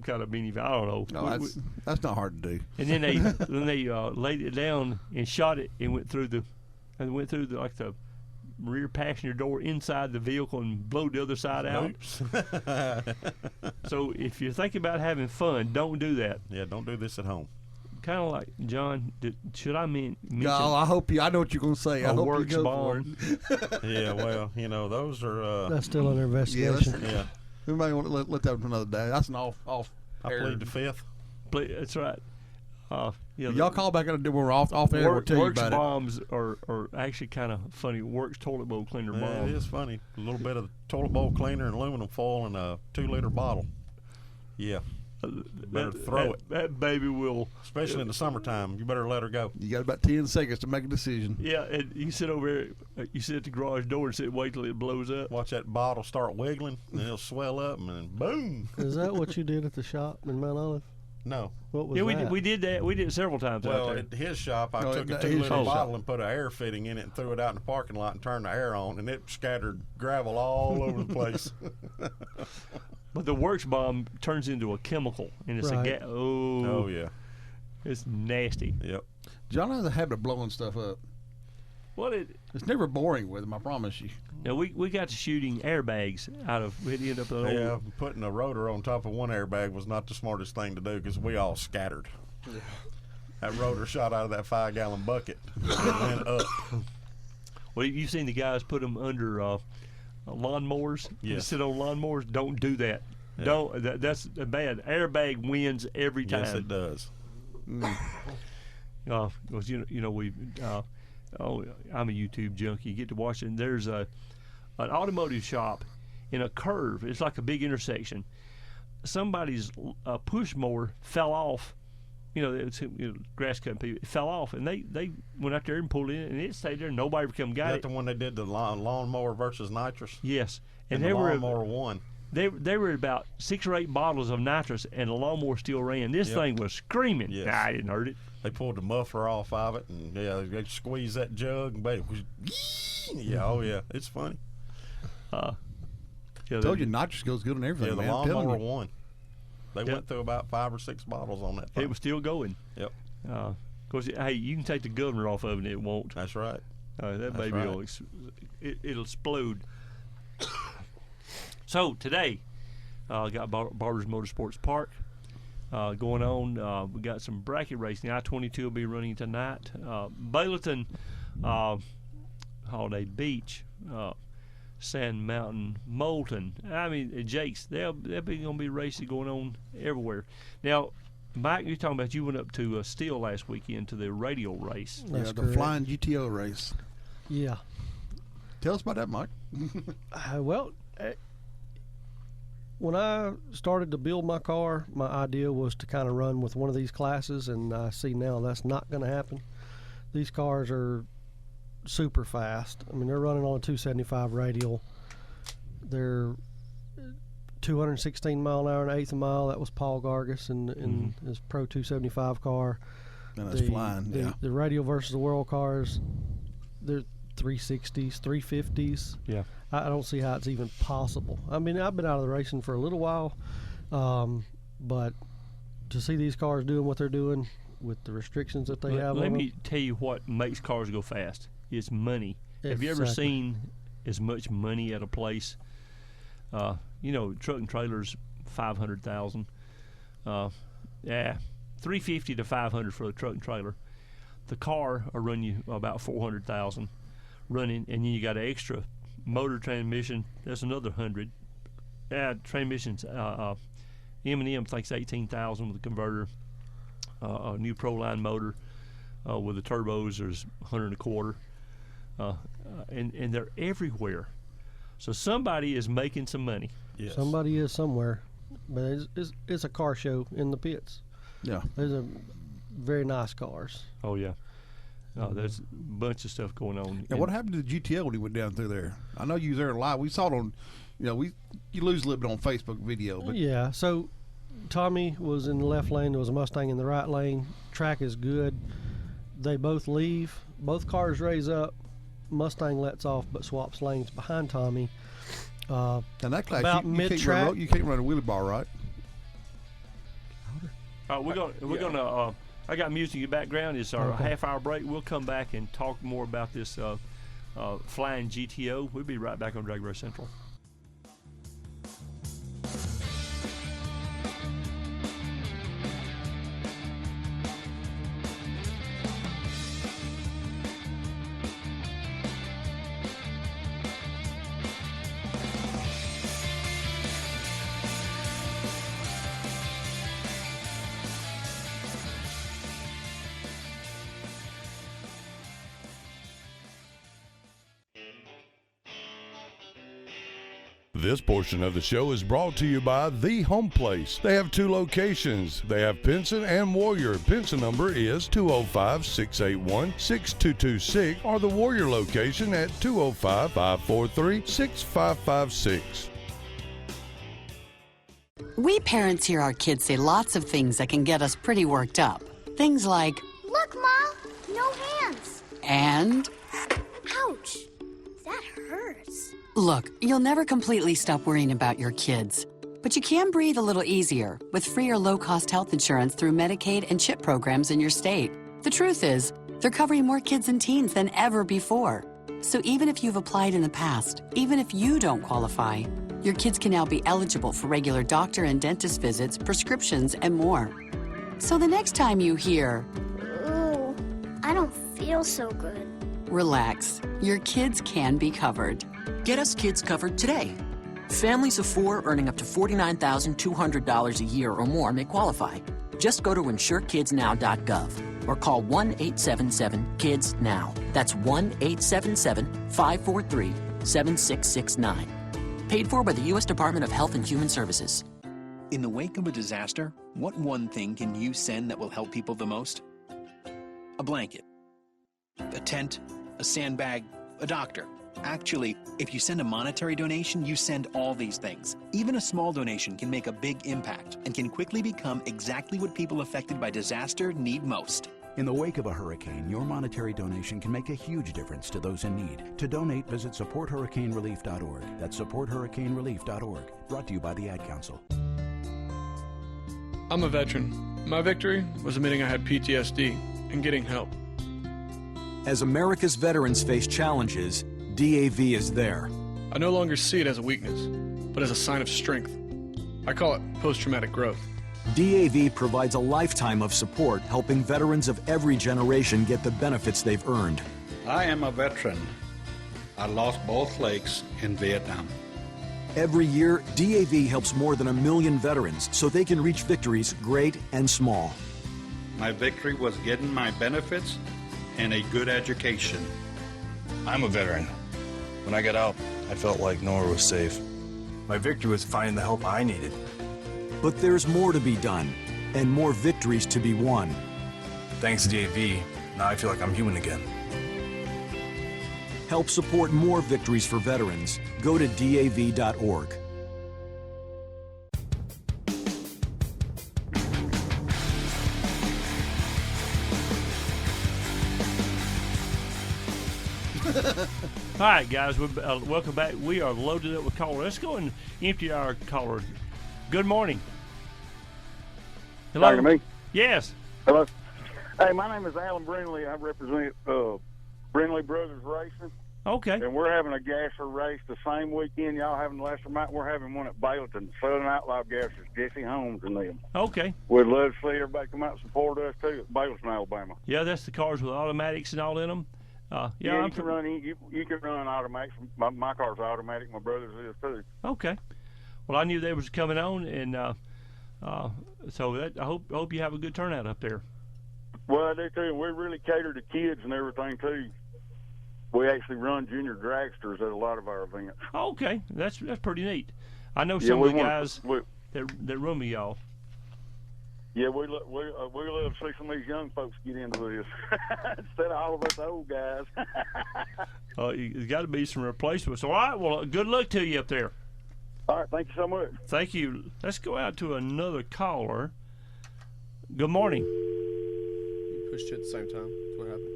kind of minivan. I don't know.
No, that's not hard to do.
And then they laid it down and shot it and went through the like the rear passenger door inside the vehicle and blew the other side out. So if you're thinking about having fun, don't do that.
Yeah, don't do this at home.
Kind of like John. Should I mention?
No, I hope you. I know what you're going to say. I hope
works
you go
bomb.
for it.
Yeah, well, you know, those are.
That's still under investigation.
Yeah.
We might want to let that for another day. That's an off.
I plead the fifth.
That's right.
Y'all call back and we're off air. We'll tell you about it.
Works bombs are actually kind of funny. Works toilet bowl cleaner bomb.
It is funny. A little bit of toilet bowl cleaner and aluminum foil in a 2-liter bottle. Yeah. Better throw it.
That baby will.
Especially in the summertime. You better let her go.
You got about 10 seconds to make a decision.
Yeah, and you sit over there, you sit at the garage door and wait till it blows up.
Watch that bottle start wiggling, and it'll swell up, and then boom.
Is that what you did at the shop in Mount Olive?
No.
What was
that? We did that. We did it several times out there.
At his shop, I took a 2-liter bottle and put an air fitting in it and threw it out in the parking lot and turned the air on, and it scattered gravel all over the place.
But the works bomb turns into a chemical, and it's a gas.
Oh, yeah.
It's nasty.
Yep.
John has a habit of blowing stuff up. It's never boring with him, I promise you.
Now, we got to shooting airbags out of. We'd end up with
putting a rotor on top of one airbag was not the smartest thing to do because we all scattered. Yeah. That rotor shot out of that 5-gallon bucket and went up.
Well, you've seen the guys put them under lawnmowers.
Yes.
Sit on lawnmowers. Don't do that.
Yeah.
Don't. That's bad. Airbag wins every time.
Yes, it does.
Because you know we. I'm a YouTube junkie. You get to watch it. And there's an automotive shop in a curve. It's like a big intersection. Somebody's push mower fell off. It's grass cutting people. It fell off, and they went out there and pulled it in, and it stayed there. Nobody come got
Is
it.
that the one they did the lawnmower versus nitrous?
Yes,
and
they
the
were
lawnmower won.
They were at about 6 or 8 bottles of nitrous, and the lawnmower still ran. This thing was screaming.
Yes.
Nah, I didn't hurt it.
They pulled the muffler off of it, and they squeezed that jug, and it was it's funny.
Told you nitrous goes good on everything.
Yeah, the
man. I'm telling
lawnmower
you.
won. They went through about 5 or 6 bottles on that thing.
It was still going.
Yep.
Of course, hey, you can take the governor off of it, and it won't.
That's right.
That baby will it'll explode. So today, got Barber's Motorsports Park going on. We got some bracket racing. I-22 will be running tonight. Bayleton, Holiday Beach, Sand Mountain, Moulton. I mean, Jake's. They'll be going to be races going on everywhere. Now, Mike, you're talking about you went up to Steele last weekend to the radio race.
That's
the
correct.
Flying GTO race.
Yeah.
Tell us about that, Mike.
When I started to build my car, my idea was to kind of run with one of these classes, and I see now that's not going to happen. These cars are super fast. I mean, they're running on a 275 radial. They're 216 mile an hour and an eighth a mile. That was Paul Gargis in his Pro 275 car.
And that's flying,
The radial versus the world cars, they're 360s, 350s.
Yeah.
I don't see how it's even possible. I mean, I've been out of the racing for a little while, but to see these cars doing what they're doing with the restrictions that they have
Let
on
me
them,
tell you what makes cars go fast. It's money. Have you ever seen as much money at a place? Truck and trailers, 500,000. 350 to 500 for a truck and trailer. The car will run you about 400,000 running, and then you got an extra motor transmission. That's another 100. Transmissions. M&M thinks 18,000 with a converter. A new Proline motor with the turbos is 100 and a quarter. And they're everywhere. So somebody is making some money.
Yes.
somebody is somewhere, but it's a car show in the pits.
Yeah.
There's a very nice cars.
Oh yeah. There's a bunch of stuff going on.
And what happened to the GTO when he went down through there? I know you was there live. We saw it on, you lose a little bit on Facebook video, but
Yeah, so Tommy was in the left lane. There was a Mustang in the right lane. Track is good. They both leave. Both cars raise up. Mustang lets off but swaps lanes behind Tommy.
and that class,
about
you
mid-track.
you can't run a wheelie bar, right?
We're gonna. I got music in the background. It's our
Okay.
half-hour break. We'll come back and talk more about this flying GTO. We'll be right back on DragRace Central.
This portion of the show is brought to you by The Home Place. They have 2 locations. They have Pinson and Warrior. Pinson number is 205-681-6226 or the Warrior location at 205-543-6556.
We parents hear our kids say lots of things that can get us pretty worked up. Things like,
Look, Ma, no hands.
and
Ouch, that hurts.
look, you'll never completely stop worrying about your kids. But you can breathe a little easier with free or low-cost health insurance through Medicaid and CHIP programs in your state. The truth is, they're covering more kids and teens than ever before. So even if you've applied in the past, even if you don't qualify, your kids can now be eligible for regular doctor and dentist visits, prescriptions, and more. So the next time you hear,
Ooh, I don't feel so good.
Relax. Your kids can be covered.
Get us kids covered today. Families of 4 earning up to $49,200 a year or more may qualify. Just go to insurekidsnow.gov or call 1-877-KIDS-NOW. That's 1-877-543-7669. Paid for by the U.S. Department of Health and Human Services.
In the wake of a disaster, what one thing can you send that will help people the most? A blanket, a tent, a sandbag, a doctor. Actually, if you send a monetary donation, you send all these things. Even a small donation can make a big impact and can quickly become exactly what people affected by disaster need most.
In the wake of a hurricane, your monetary donation can make a huge difference to those in need. To donate, visit supporthurricanerelief.org. That's supporthurricanerelief.org. Brought to you by the Ad Council.
I'm a veteran. My victory was admitting I had PTSD and getting help.
As America's veterans face challenges, DAV is there.
I no longer see it as a weakness, but as a sign of strength. I call it post-traumatic growth.
DAV provides a lifetime of support, helping veterans of every generation get the benefits they've earned.
I am a veteran. I lost both legs in Vietnam.
Every year, DAV helps more than 1 million veterans so they can reach victories great and small.
My victory was getting my benefits and a good education.
I'm a veteran. When I got out, I felt like nowhere was safe. My victory was finding the help I needed.
But there's more to be done, and more victories to be won.
Thanks to DAV, now I feel like I'm human again.
Help support more victories for veterans. Go to DAV.org.
All right, guys, welcome back. We are loaded up with callers. Let's go and empty our caller. Good morning. Hello.
Talking to me?
Yes.
Hello. Hey, my name is Alan Brindley. I represent Brindley Brothers Racing.
Okay.
And we're having a gasser race the same weekend y'all having the last night. We're having one at Bayleton, Southern Outlaw Gassers, Jesse Holmes and them.
Okay.
We'd love to see everybody come out and support us too at Bayleton, Alabama.
Yeah, that's the cars with automatics and all in them.
You can run automatics. My car's automatic. My brother's is too.
Okay. Well, I knew they was coming on, and so I hope you have a good turnout up there.
Well, I do too. We really cater to kids and everything too. We actually run junior dragsters at a lot of our events.
Okay, that's pretty neat. I know some of the guys that run me y'all.
Yeah, we love to see some of these young folks get into this instead of all of us old guys.
There's got to be some replacements. All right, well, good luck to you up there.
All right, thank you so much.
Thank you. Let's go out to another caller. Good morning.
You pushed it at the same time. That's what happened.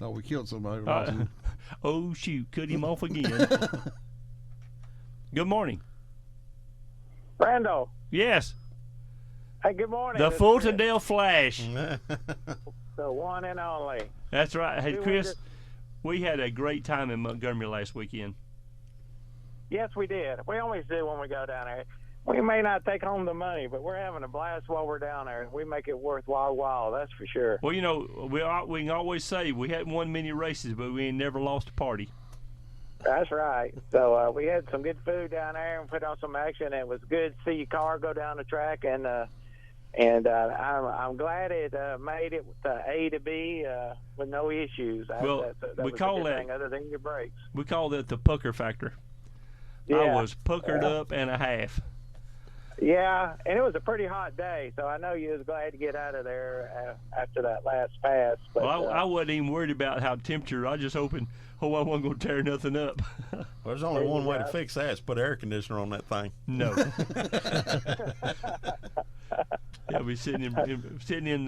Oh, we killed somebody.
Oh, shoot. Cut him off again. Good morning.
Randall.
Yes.
Hey, good morning.
The Fultondale Flash.
The one and only.
That's right. Hey, Chris, we had a great time in Montgomery last weekend.
Yes, we did. We always do when we go down there. We may not take home the money, but we're having a blast while we're down there. We make it worthwhile, that's for sure.
Well, you know, we can always say we hadn't won many races, but we ain't never lost a party.
That's right. So we had some good food down there and put on some action. It was good to see your car go down the track, and I'm glad it made it A to B with no issues.
Well,
that
we
was
call
a good
that
thing other than your brakes.
We call that the pucker factor.
Yeah.
I was puckered up and a half.
Yeah, and it was a pretty hot day, so I know you was glad to get out of there after that last pass. But,
well, I wasn't even worried about how temperature. I just hoping, I wasn't going to tear nothing up.
Well, there's only one way to fix that: is put air conditioner on that thing.
No. Yeah, we sitting in staging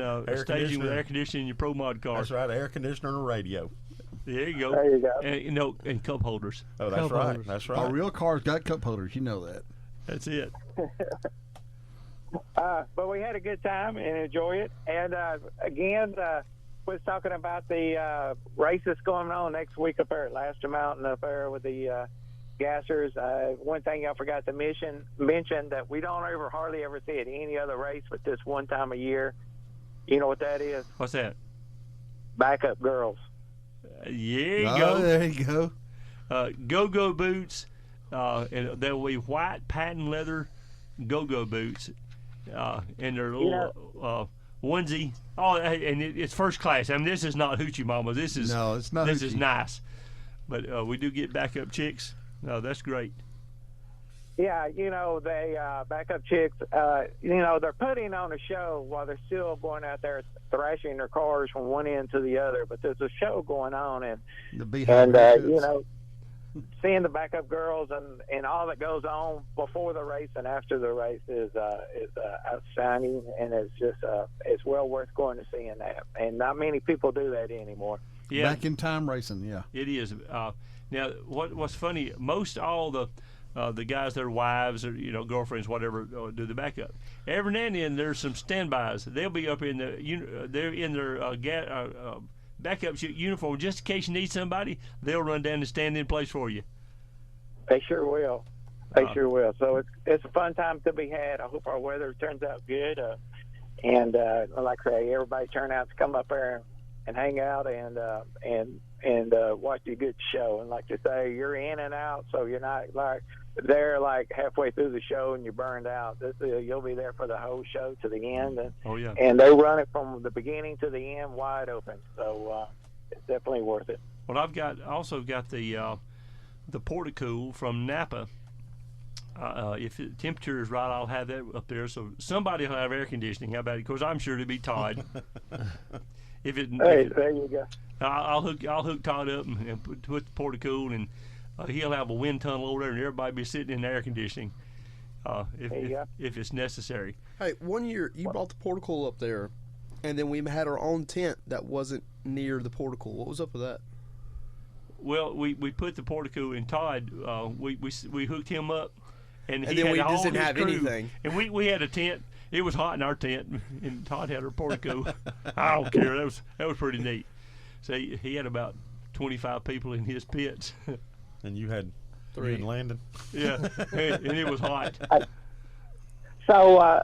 with air conditioning in your Pro Mod car.
That's right, air conditioner and a radio.
There you go.
There you go.
And, and cup holders.
Oh, that's right.
Holders.
That's right.
Our real cars got cup holders. You know that.
That's it.
But we had a good time and enjoy it. And again, was talking about the races going on next week up there at Laster Mountain up there with the gassers. One thing I forgot to mention that we don't hardly ever see it any other race but this one time a year. You know what that is?
What's that?
Backup girls.
There you go.
There you go.
Go-go boots, and they'll be white patent leather go-go boots, and their little onesie. Oh, and it's first class. I mean, this is not hoochie mama. This is
it's not.
This
hoochie.
is nice, but we do get backup chicks. No, that's great.
Yeah, they backup chicks. They're putting on a show while they're still going out there thrashing their cars from one end to the other. But there's a show going on, and seeing the backup girls and all that goes on before the race and after the race is outstanding, and it's just it's well worth going to seeing that. And not many people do that anymore.
Yeah,
back in time racing. Yeah,
it is. Now, what's funny? Most all the guys, their wives or girlfriends, whatever, do the backup. Every now and then there's some standbys. They'll be up in they're in their backup uniform just in case you need somebody. They'll run down and stand in place for you.
They sure will. They sure will. So it's a fun time to be had. I hope our weather turns out good. And like I say, everybody turn out to come up there and hang out and watch a good show. And like you say, you're in and out, so you're not like there like halfway through the show and you're burned out. You'll be there for the whole show to the end. And they run it from the beginning to the end wide open. So it's definitely worth it.
Well, I've also got the Porticool from Napa. If the temperature is right, I'll have that up there. So somebody will have air conditioning. How about it? Because I'm sure it'll be Todd. There
you go.
I'll hook Todd up and put the Porticool, and he'll have a wind tunnel over there, and everybody be sitting in the air conditioning if it's necessary.
Hey, one year you brought the Porticool up there, and then we had our own tent that wasn't near the Porticool. What was up with that?
Well, we put the Porticool in Todd. We hooked him up, and he
then
had
we
all
just didn't
his
have
crew.
anything.
And we had a tent. It was hot in our tent, and Todd had her Portico. I don't care. That was pretty neat. So he had about 25 people in his pits.
And you had
3
and Landon.
Yeah, and it was hot.
So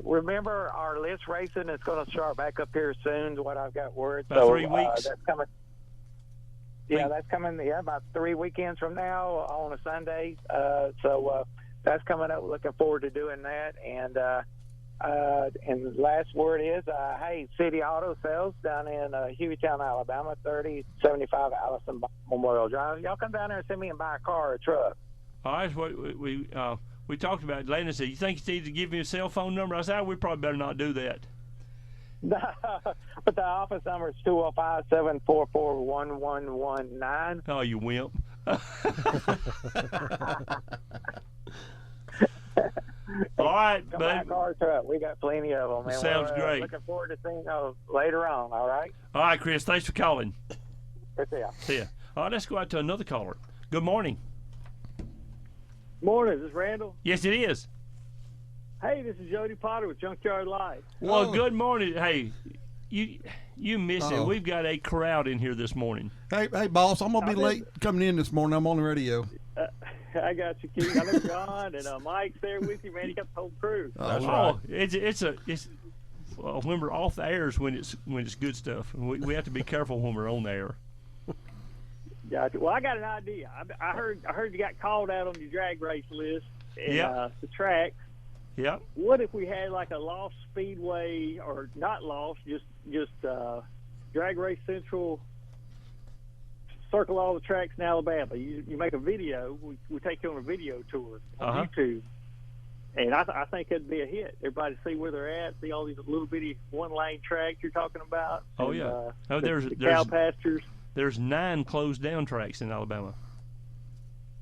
remember our list racing is going to start back up here soon. Is what I've got word.
About 3 weeks.
That's coming. Yeah, that's coming. Yeah, about 3 weekends from now on a Sunday. So that's coming up. Looking forward to doing that. And the last word is, hey, City Auto Sales down in Hueytown, Alabama, 3075 Allison Memorial Drive. Y'all come down there and see me and buy a car or a truck.
All right, what we talked about. Landon said, "You think you need to give me a cell phone number?" I said, "We probably better not do that."
But the office number is 205-744-1119.
Oh, you wimp. All right,
come back car truck. We got plenty of them. Man.
Sounds great.
Looking forward to seeing those later on. All right.
All right, Chris. Thanks for calling.
See ya.
See ya. All right, let's go out to another caller. Good morning.
Morning. Is this Randall?
Yes, it is.
Hey, this is Jody Potter with Junkyard Live.
Well, good morning. Hey, you missed it. We've got a crowd in here this morning.
Hey, boss, I'm gonna be late coming in this morning. I'm on the radio.
I got you, Keith. I know John and Mike's there with you, man. You got the whole crew.
That's right. It's when we're off the air is when it's good stuff. We have to be careful when we're on the air.
Gotcha. Well, I got an idea. I heard you got called out on your drag race list and the track.
Yeah.
What if we had like a Lost Speedway, or not Lost, just Drag Race Central, circle all the tracks in Alabama. You make a video. We take you on a video tour on YouTube, and I think it'd be a hit. Everybody see where they're at, see all these little bitty one-lane tracks you're talking about.
Oh,
and,
yeah.
The cow pastures.
There's 9 closed down tracks in Alabama.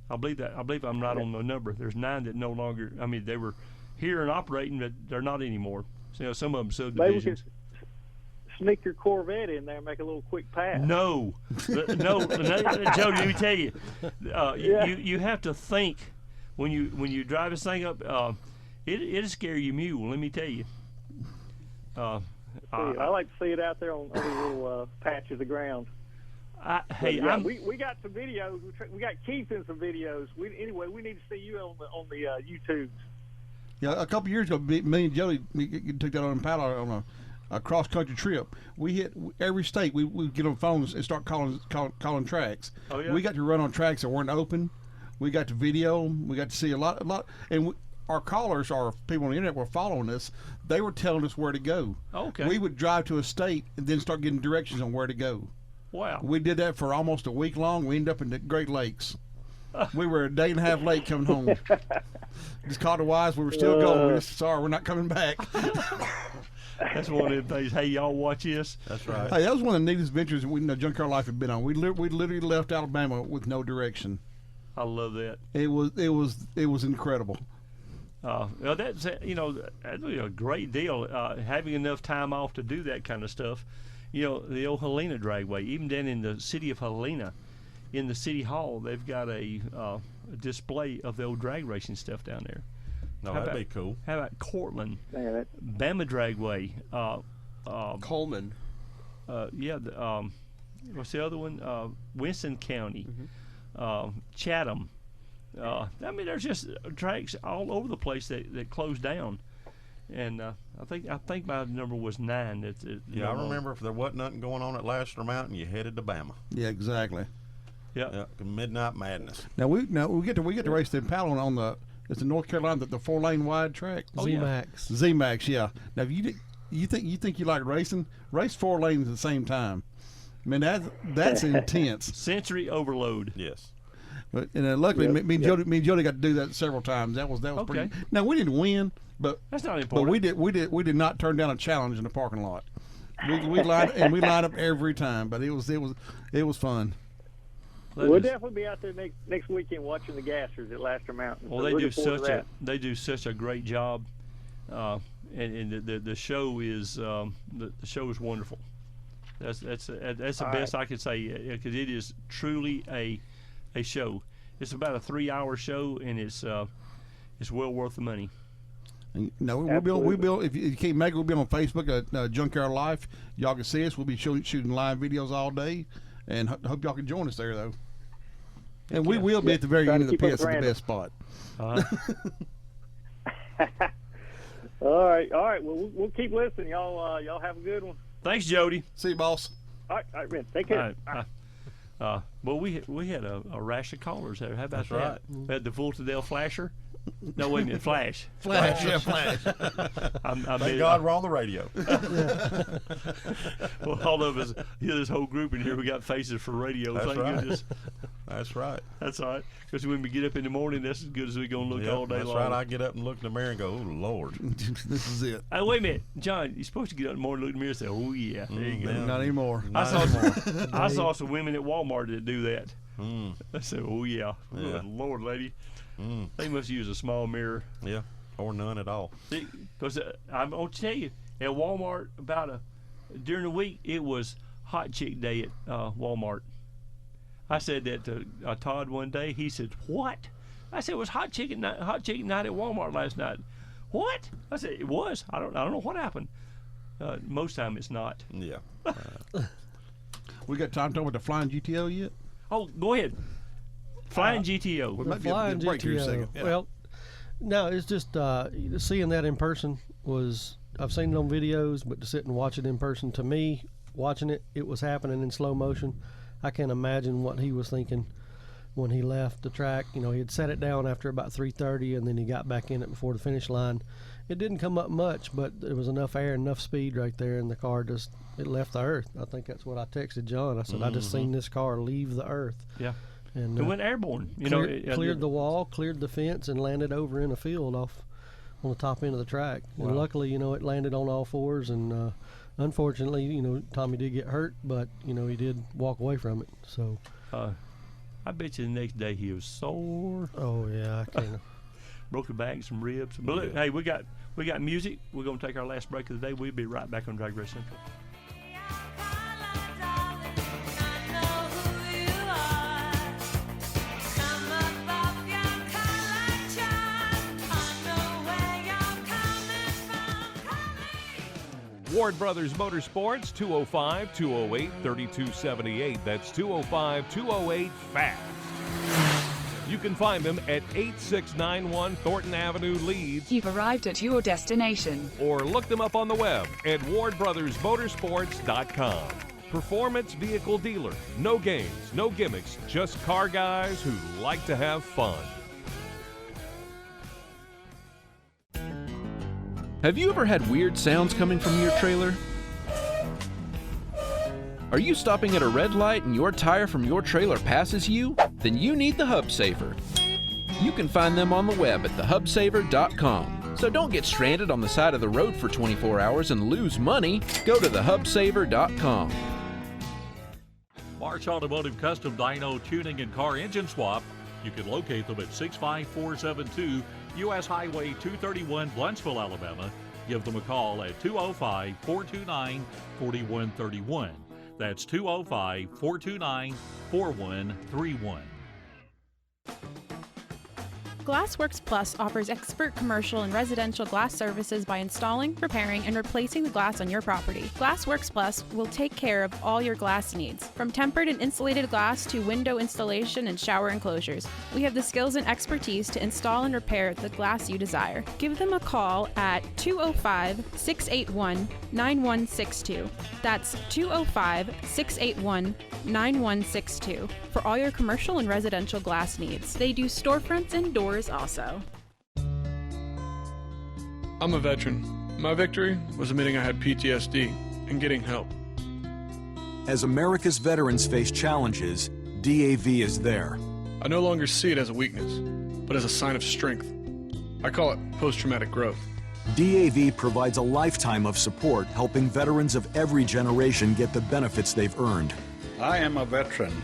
I believe I'm right on the number. There's 9 that no longer. I mean, they were here and operating, but they're not anymore. So some of them subdivisions.
Maybe we could sneak your Corvette in there and make a little quick pass.
No, Jody, let me tell you, you have to think when you drive this thing up. It'll scare you mule. Let me tell you.
I like to see it out there on these little patches of ground. We got some videos. We got Keith in some videos. We need to see you on the YouTubes.
Yeah, a couple years ago, me and Jody took that on paddle on a cross country trip. We hit every state. We get on phones and start calling tracks.
Oh yeah.
We got to run on tracks that weren't open. We got to video. We got to see a lot, and our callers, or people on the internet, were following us. They were telling us where to go.
Okay.
We would drive to a state and then start getting directions on where to go.
Wow.
We did that for almost a week long. We ended up in the Great Lakes. We were a day and a half late coming home. Just called the wise. We were still going. We just, sorry, we're not coming back.
That's one of the things. Hey, y'all watch this.
That's right.
Hey, that was one of the neatest adventures Junkyard Life had been on. We literally left Alabama with no direction.
I love that.
It was incredible.
Well, that's that'd be a great deal. Having enough time off to do that kind of stuff. The old Helena Dragway, even down in the city of Helena, in the city hall, they've got a display of the old drag racing stuff down there.
No, that'd be cool.
How about Cortland, Bama Dragway,
Coleman?
What's the other one? Winston County, Chatham. There's just tracks all over the place that closed down, and I think my number was 9.
I remember if there wasn't nothing going on at Lassiter Mountain, you headed to Bama.
Yeah, exactly.
Yeah.
Midnight Madness.
Now we get to race the Impala on the North Carolina, the 4-lane wide track.
Z-Max.
Z-Max, yeah. Now if you think you like racing, race 4 lanes at the same time. I mean that's intense.
Sensory overload.
Yes.
But luckily, me and Jody got to do that several times. That was
okay.
pretty. Now we didn't win, but
that's not important.
But we did not turn down a challenge in the parking lot. We lined up every time, but it was fun.
We'll definitely be out there next weekend watching the Gassers at Lassiter Mountain.
Well, they do such a great job, and the show is the show is wonderful. That's the best I could say, because it is truly a show. It's about a 3-hour show, and it's well worth the money.
No, we'll be if you can't make it, we'll be on Facebook at Junkyard Life. Y'all can see us. We'll be shooting live videos all day, and hope y'all can join us there though. And we will be at the very end of the pits at the best spot.
All right. Well, we'll keep listening. Y'all have a good one.
Thanks, Jody.
See you, boss.
All right, man. Take care.
All right. Well, we had a rash of callers there. How about
That's
that?
right.
We had the Fultondale Flasher. No, wait a minute, Flash.
Flash.
Thank God we're on the radio.
Well, all of us, this whole group in here, we got faces for radio.
That's
Thank
right.
goodness.
That's right.
That's all right. Because when we get up in the morning, that's as good as we're going to look all day
that's
long.
That's right. I get up and look in the mirror and go, oh, Lord.
This is it.
Hey, wait a minute. John, you're supposed to get up in the morning, look in the mirror and say, oh, yeah, there you go.
Not anymore.
I saw some women at Walmart that do that. I said, oh, yeah.
Yeah.
Oh, Lord, lady. They must use a small mirror.
Yeah, or none at all.
Because I'm going to tell you, at Walmart, during the week, it was hot chick day at Walmart. I said that to Todd one day. He said, what? I said, it was hot chicken night at Walmart last night. What? I said, it was. I don't know what happened. Most time it's not.
Yeah.
We got time to talk about the flying GTO yet?
Oh, go ahead. Flying GTO.
The flying GTO. Yeah. Well, no, it's just seeing that in person was. I've seen it on videos, but to sit and watch it in person, to me, watching it was happening in slow motion. I can't imagine what he was thinking when he left the track. He had set it down after about 3:30, and then he got back in it before the finish line. It didn't come up much, but there was enough air, enough speed right there, and the car it left the earth. I think that's what I texted John. I said, I just seen this car leave the earth.
Yeah.
And
it went airborne.
Cleared the wall, cleared the fence, and landed over in a field off on the top end of the track.
Wow.
And luckily, it landed on all fours. And unfortunately, Tommy did get hurt, but he did walk away from it. So,
I bet you the next day he was sore.
Oh yeah, I can't.
Broke a back, some ribs. But look, hey, we got music. We're gonna take our last break of the day. We'll be right back on DragRace Central.
Ward Brothers Motorsports, 205-208-3278. That's 205-208-FAST. You can find them at 8691 Thornton Avenue, Leeds.
You've arrived at your destination.
Or look them up on the web at wardbrothersmotorsports.com. Performance vehicle dealer. No games, no gimmicks, just car guys who like to have fun.
Have you ever had weird sounds coming from your trailer? Are you stopping at a red light and your tire from your trailer passes you? Then you need the Hub Saver. You can find them on the web at thehubsaver.com. So don't get stranded on the side of the road for 24 hours and lose money. Go to thehubsaver.com.
Marsh Automotive Custom Dyno Tuning and Car Engine Swap. You can locate them at 65472 U.S. Highway 231, Blunsville, Alabama. Give them a call at 205-429-4131. That's 205-429-4131.
Glassworks Plus offers expert commercial and residential glass services by installing, repairing, and replacing the glass on your property. Glassworks Plus will take care of all your glass needs, from tempered and insulated glass to window installation and shower enclosures. We have the skills and expertise to install and repair the glass you desire. Give them a call at 205-681-9162. That's 205-681-9162 for all your commercial and residential glass needs. They do storefronts and doors also.
I'm a veteran. My victory was admitting I had PTSD and getting help.
As America's veterans face challenges, DAV is there.
I no longer see it as a weakness, but as a sign of strength. I call it post-traumatic growth.
DAV provides a lifetime of support, helping veterans of every generation get the benefits they've earned.
I am a veteran.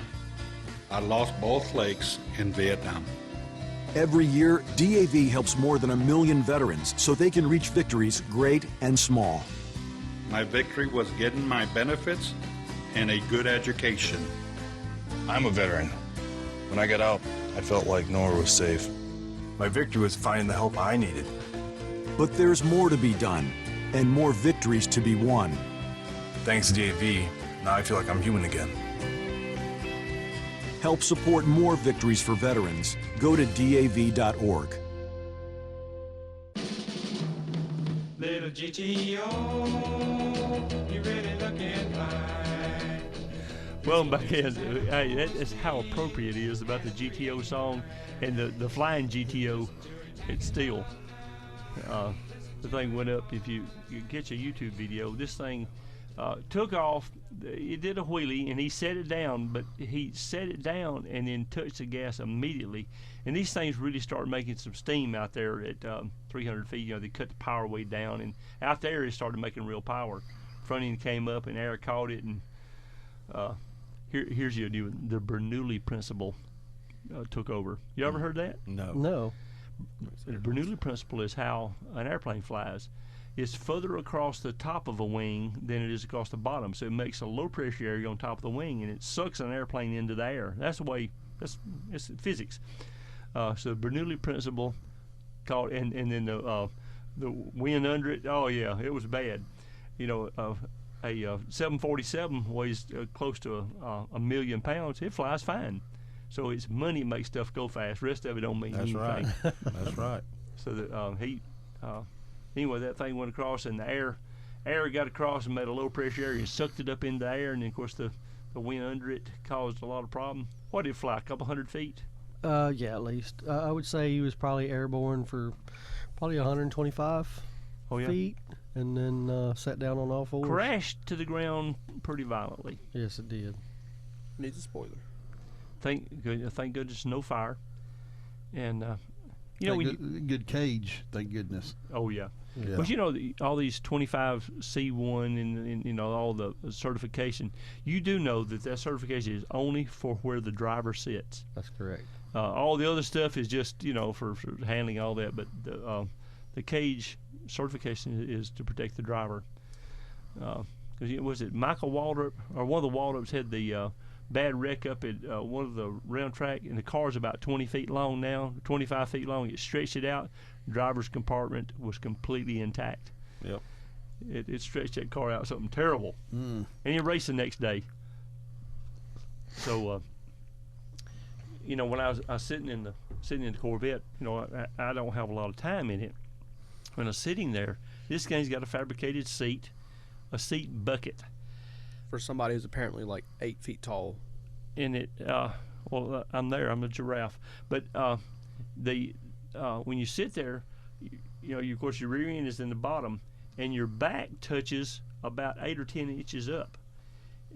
I lost both legs in Vietnam.
Every year, DAV helps more than 1 million veterans so they can reach victories great and small.
My victory was getting my benefits and a good education.
I'm a veteran. When I got out, I felt like nowhere was safe. My victory was finding the help I needed.
But there's more to be done, and more victories to be won.
Thanks to DAV, now I feel like I'm human again.
Help support more victories for veterans. Go to DAV.org.
Little GTO, you really looking fine.
Well, because hey, that is how appropriate it is about the GTO song and the flying GTO. It's still the thing went up. If you get your YouTube video, this thing took off. It did a wheelie and he set it down, but he set it down and then touched the gas immediately. And these things really started making some steam out there at 300 feet. You know, they cut the power way down, and out there it started making real power. Front end came up and air caught it, and here's your new the Bernoulli principle took over. You ever heard that?
No.
The Bernoulli principle is how an airplane flies. It's further across the top of a wing than it is across the bottom, so it makes a low pressure area on top of the wing, and it sucks an airplane into the air. That's the way. It's physics. So Bernoulli principle, called, and then the wind under it. Oh yeah, it was bad. You know, a 747 weighs close to 1 million pounds. It flies fine. So it's money to make stuff go fast. Rest of it don't mean anything.
That's right. That's right.
So that anyway, that thing went across, and the air got across and made a low pressure area and sucked it up into the air, and then of course the wind under it caused a lot of problem. What did it fly? A couple hundred feet?
Yeah, at least. I would say he was probably airborne for probably 125 feet, and then sat down on all fours.
Crashed to the ground pretty violently.
Yes, it did.
Needs a spoiler.
Thank goodness, no fire. And you know,
good cage. Thank goodness.
Oh yeah.
Yeah.
But you know, all these 25 C1 and you know all the certification. You do know that certification is only for where the driver sits.
That's correct.
All the other stuff is just for handling all that. But the cage certification is to protect the driver. Because was it Michael Waldrop or one of the Waldrops had the bad wreck up at one of the round track, and the car's about 20 feet long now, 25 feet long. It stretched it out. Driver's compartment was completely intact.
Yep.
It stretched that car out something terrible. And he raced the next day. So you know, when I was sitting in the Corvette, you know, I don't have a lot of time in it. When I was sitting there, this thing's got a fabricated seat, a seat bucket.
For somebody who's apparently like 8 feet tall.
And it, I'm there. I'm a giraffe. But when you sit there, you know, of course, your rear end is in the bottom, and your back touches about 8 or 10 inches up.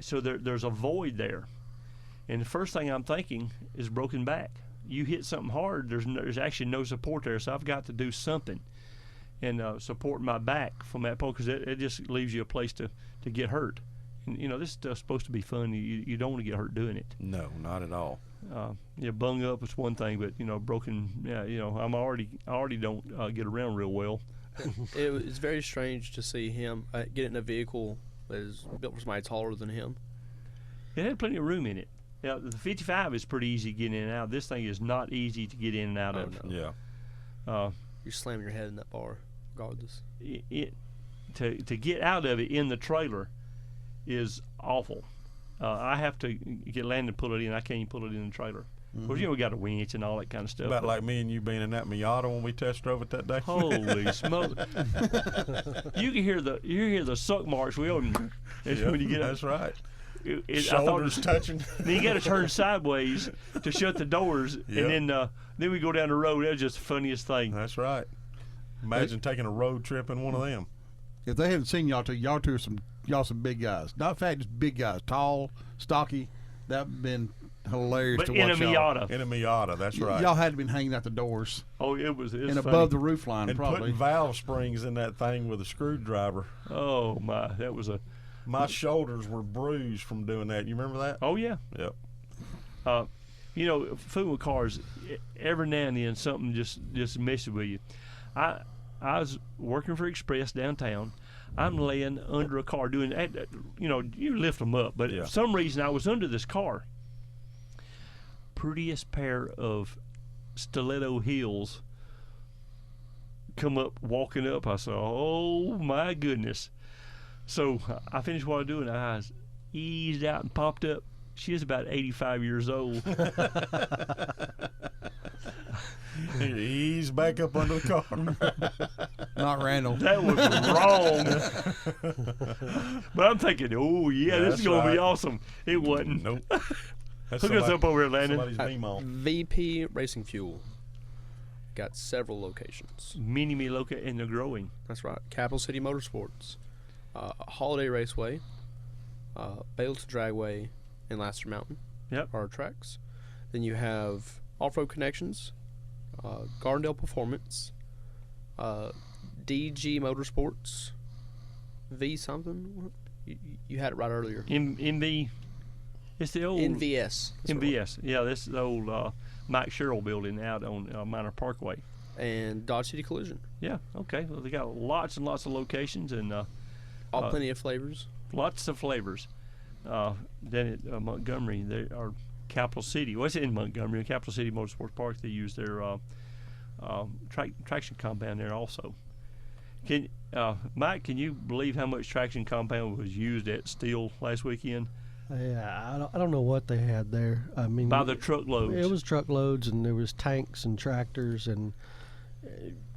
So there's a void there. And the first thing I'm thinking is broken back. You hit something hard, there's actually no support there, so I've got to do something and support my back from that point, because it just leaves you a place to get hurt. And, you know, this stuff's supposed to be fun. You don't want to get hurt doing it.
No, not at all.
Bung up is one thing, but, you know, broken, you know, I already don't get around real well.
It's very strange to see him get in a vehicle that is built for somebody taller than him.
It had plenty of room in it. Yeah, the 55 is pretty easy to get in and out. This thing is not easy to get in and out of.
No.
Yeah.
You're slamming your head in that bar, regardless.
To get out of it in the trailer is awful. I have to get Landon to pull it in. I can't even pull it in the trailer. Of course, you know, we got a winch and all that kind of stuff.
About like me and you being in that Miata when we test drove it that day.
Holy smoke! You can hear the suck marks when you get up.
That's right.
Shoulders
touching.
Then you got to turn sideways to shut the doors,
Yep.
and then we go down the road. That's just the funniest thing.
That's right. Imagine taking a road trip in one of them.
If they haven't seen y'all two are some big guys. Not fat, just big guys, tall, stocky. That'd been hilarious
But
to
in
watch
a Miata.
In a Miata, that's right.
Y'all had to been hanging out the doors.
Oh, it was
and
funny.
above the roof line,
and
probably.
putting valve springs in that thing with a screwdriver.
Oh my, that was a.
My shoulders were bruised from doing that. You remember that?
Oh yeah.
Yep.
You know, fooling with cars, every now and then something just messes with you. I was working for Express downtown. I'm laying under a car doing, you know, you lift them up, but for some reason I was under this car. Prettiest pair of stiletto heels come up, walking up. I said, oh my goodness. So I finished what I was doing. I eased out and popped up. She was about 85 years old.
Ease back up under the car.
Not Randall.
That was wrong. But I'm thinking, oh yeah, this is gonna be awesome. It wasn't.
Nope.
Hook us up over here, Landon.
Somebody's beam on.
VP Racing Fuel. Got several locations.
Mini location, and they're growing.
That's right. Capital City Motorsports, Holiday Raceway, Bailton Dragway, and Laster Mountain.
Yep.
Are our tracks. Then you have Off-Road Connections, Gardendale Performance, DG Motorsports, V something. You had it right earlier.
MV. It's the old
NVS.
NVS. Yeah, this is the old Mike Sherrill building out on Minor Parkway.
And Dodge City Collision.
Yeah. Okay. Well, they got lots and lots of locations and
all plenty of flavors.
Lots of flavors. Then at Montgomery, they are Capital City. Well, it's in Montgomery, Capital City Motorsports Park. They use their traction compound there also. Mike, can you believe how much traction compound was used at Steel last weekend?
Yeah, I don't know what they had there. I mean,
by the truckloads.
It was truckloads, and there was tanks and tractors, and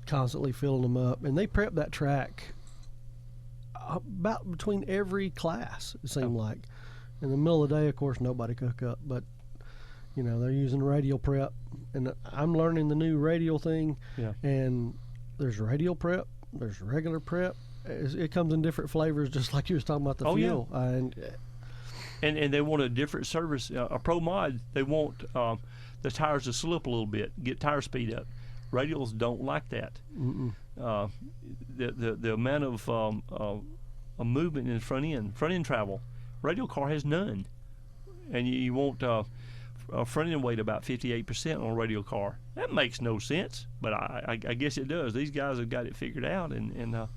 constantly filling them up. And they prepped that track about between every class. It seemed like. In the middle of the day, of course, nobody could hook up, but you know they're using radial prep, and I'm learning the new radial thing.
Yeah.
And there's radial prep, there's regular prep. It comes in different flavors, just like you was talking about the fuel.
Yeah. And they want a different service. A pro mod, they want the tires to slip a little bit, get tire speed up. Radials don't like that. The amount of movement in the front end travel, radial car has none. And you want a front end weight about 58% on a radial car. That makes no sense, but I guess it does. These guys have got it figured out, and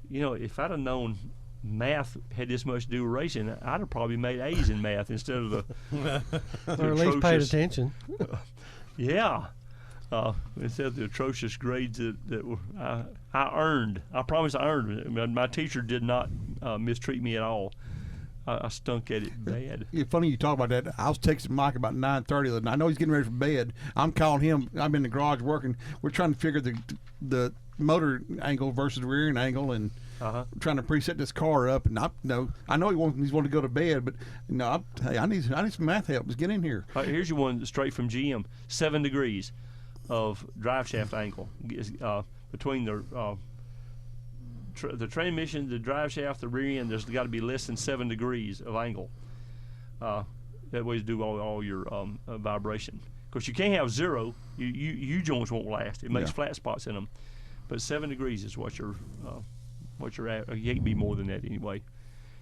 you know, if I'd have known math had this much to do with racing, I'd have probably made A's in math instead of the
or at least paid attention.
Yeah. Instead of the atrocious grades that were, I earned. I promise I earned. My teacher did not mistreat me at all. I stunk at it bad.
It's funny you talk about that. I was texting Mike about 9:30 the other night. I know he's getting ready for bed. I'm calling him. I'm in the garage working. We're trying to figure the motor angle versus the rear end angle, and trying to preset this car up. And I know he's wanting to go to bed, but I need some math help. Let's get in here.
Here's your one straight from GM. 7 degrees of drive shaft angle between the transmission, the drive shaft, the rear end. There's got to be less than 7 degrees of angle. That way to do all your vibration. Of course, you can't have 0. You joints won't last. It makes flat spots in them. But 7 degrees is what you're at. You can't be more than that anyway. You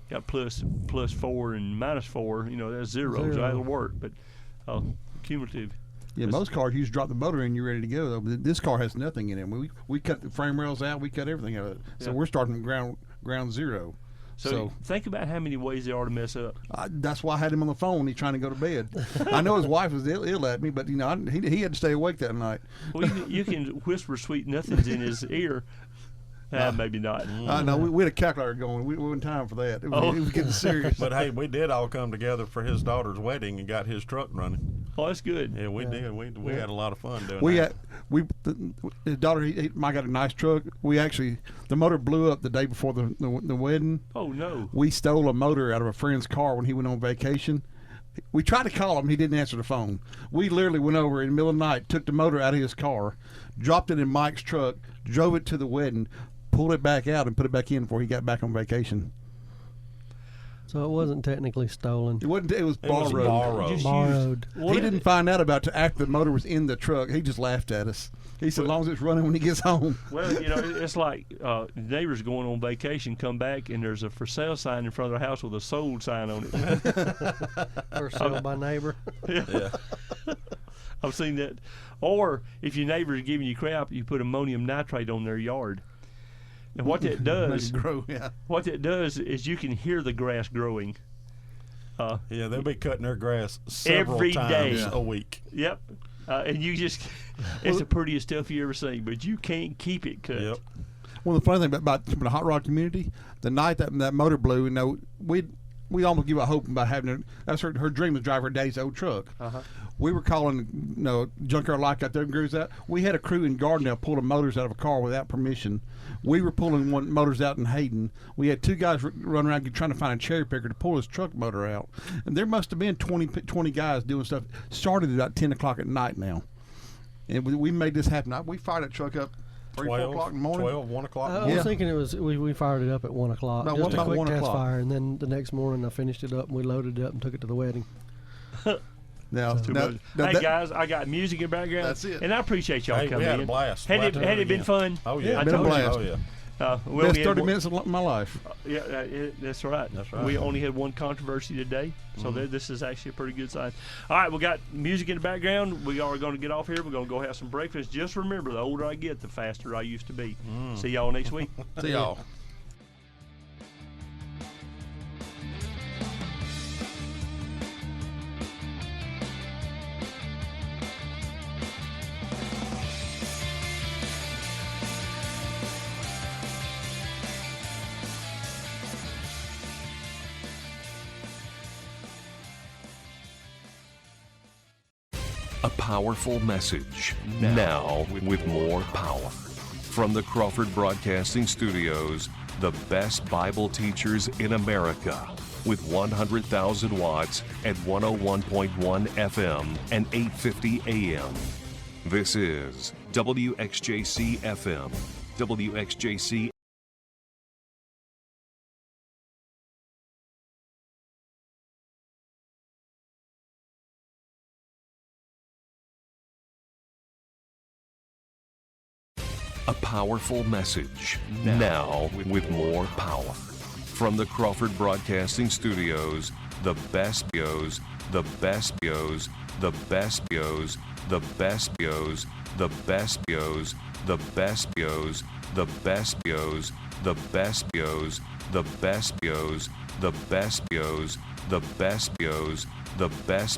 got plus 4 and -4. That's 0. So that'll work. But cumulative.
Yeah, most cars you just drop the motor in, you're ready to go. Though. But this car has nothing in it. We cut the frame rails out. We cut everything out of it. So we're starting from ground zero.
So think about how many ways there are to mess up.
That's why I had him on the phone. He's trying to go to bed. I know his wife was ill at me, but he had to stay awake that night.
Well, you can whisper sweet nothings in his ear. Maybe not.
No, we had a calculator going. We wasn't time for that. It was getting serious.
But hey, we did all come together for his daughter's wedding and got his truck running.
Oh, that's good.
Yeah, we did. We had a lot of fun doing that.
His daughter, Mike got a nice truck. The motor blew up the day before the wedding.
Oh no!
We stole a motor out of a friend's car when he went on vacation. We tried to call him. He didn't answer the phone. We literally went over in the middle of the night, took the motor out of his car, dropped it in Mike's truck, drove it to the wedding, pulled it back out, and put it back in before he got back on vacation.
So it wasn't technically stolen.
It wasn't. It was borrowed.
Borrowed.
He didn't find out about it after the motor was in the truck. He just laughed at us. He said, as long as it's running when he gets home.
Well, it's like neighbors going on vacation, come back, and there's a for sale sign in front of their house with a sold sign on it.
For sale by neighbor.
Yeah. I've seen that. Or if your neighbor's giving you crap, you put ammonium nitrate on their yard. And what that does, what that does is you can hear the grass growing.
They'll be cutting their grass several
every
times
day.
a week.
Yep. And you just, it's the prettiest stuff you ever seen, but you can't keep it cut.
Yep.
Well, the funny thing about the hot rod community, the night that motor blew, we almost give up hope about having it. That's her dream to drive her daddy's old truck. We were calling, junkyard like out there and grooves out. We had a crew in Gardendale pulling motors out of a car without permission. We were pulling motors out in Hayden. We had 2 guys running around trying to find a cherry picker to pull his truck motor out. And there must have been 20 guys doing stuff. Started about 10 o'clock at night now. And we made this happen. We fired that truck up 3, 4 o'clock in the morning.
1 o'clock.
I was thinking it was we fired it up at 1 o'clock.
About
just a quick
1
test
o'clock.
fire, and then the next morning I finished it up and we loaded it up and took it to the wedding.
Hey guys, I got music in the background.
That's it.
And I appreciate y'all coming in.
We had a blast.
Had it been fun?
Oh yeah,
been a blast.
Oh yeah.
Best 30 minutes of my life.
That's right.
That's right.
We only had one controversy today, so this is actually a pretty good sign. All right, we got music in the background. We are going to get off here. We're going to go have some breakfast. Just remember, the older I get, the faster I used to be. See y'all next week.
See y'all.
A powerful message now with more power. From the Crawford Broadcasting Studios, the best Bible teachers in America with 100,000 watts at 101.1 FM and 850 AM. This is WXJC FM. WXJC A powerful message now with more power. From the Crawford Broadcasting Studios, the best bios, the best bios, the best bios, the best bios, the best bios, the best bios, the best bios, the best bios, the best bios, the best bios, the best bios, the best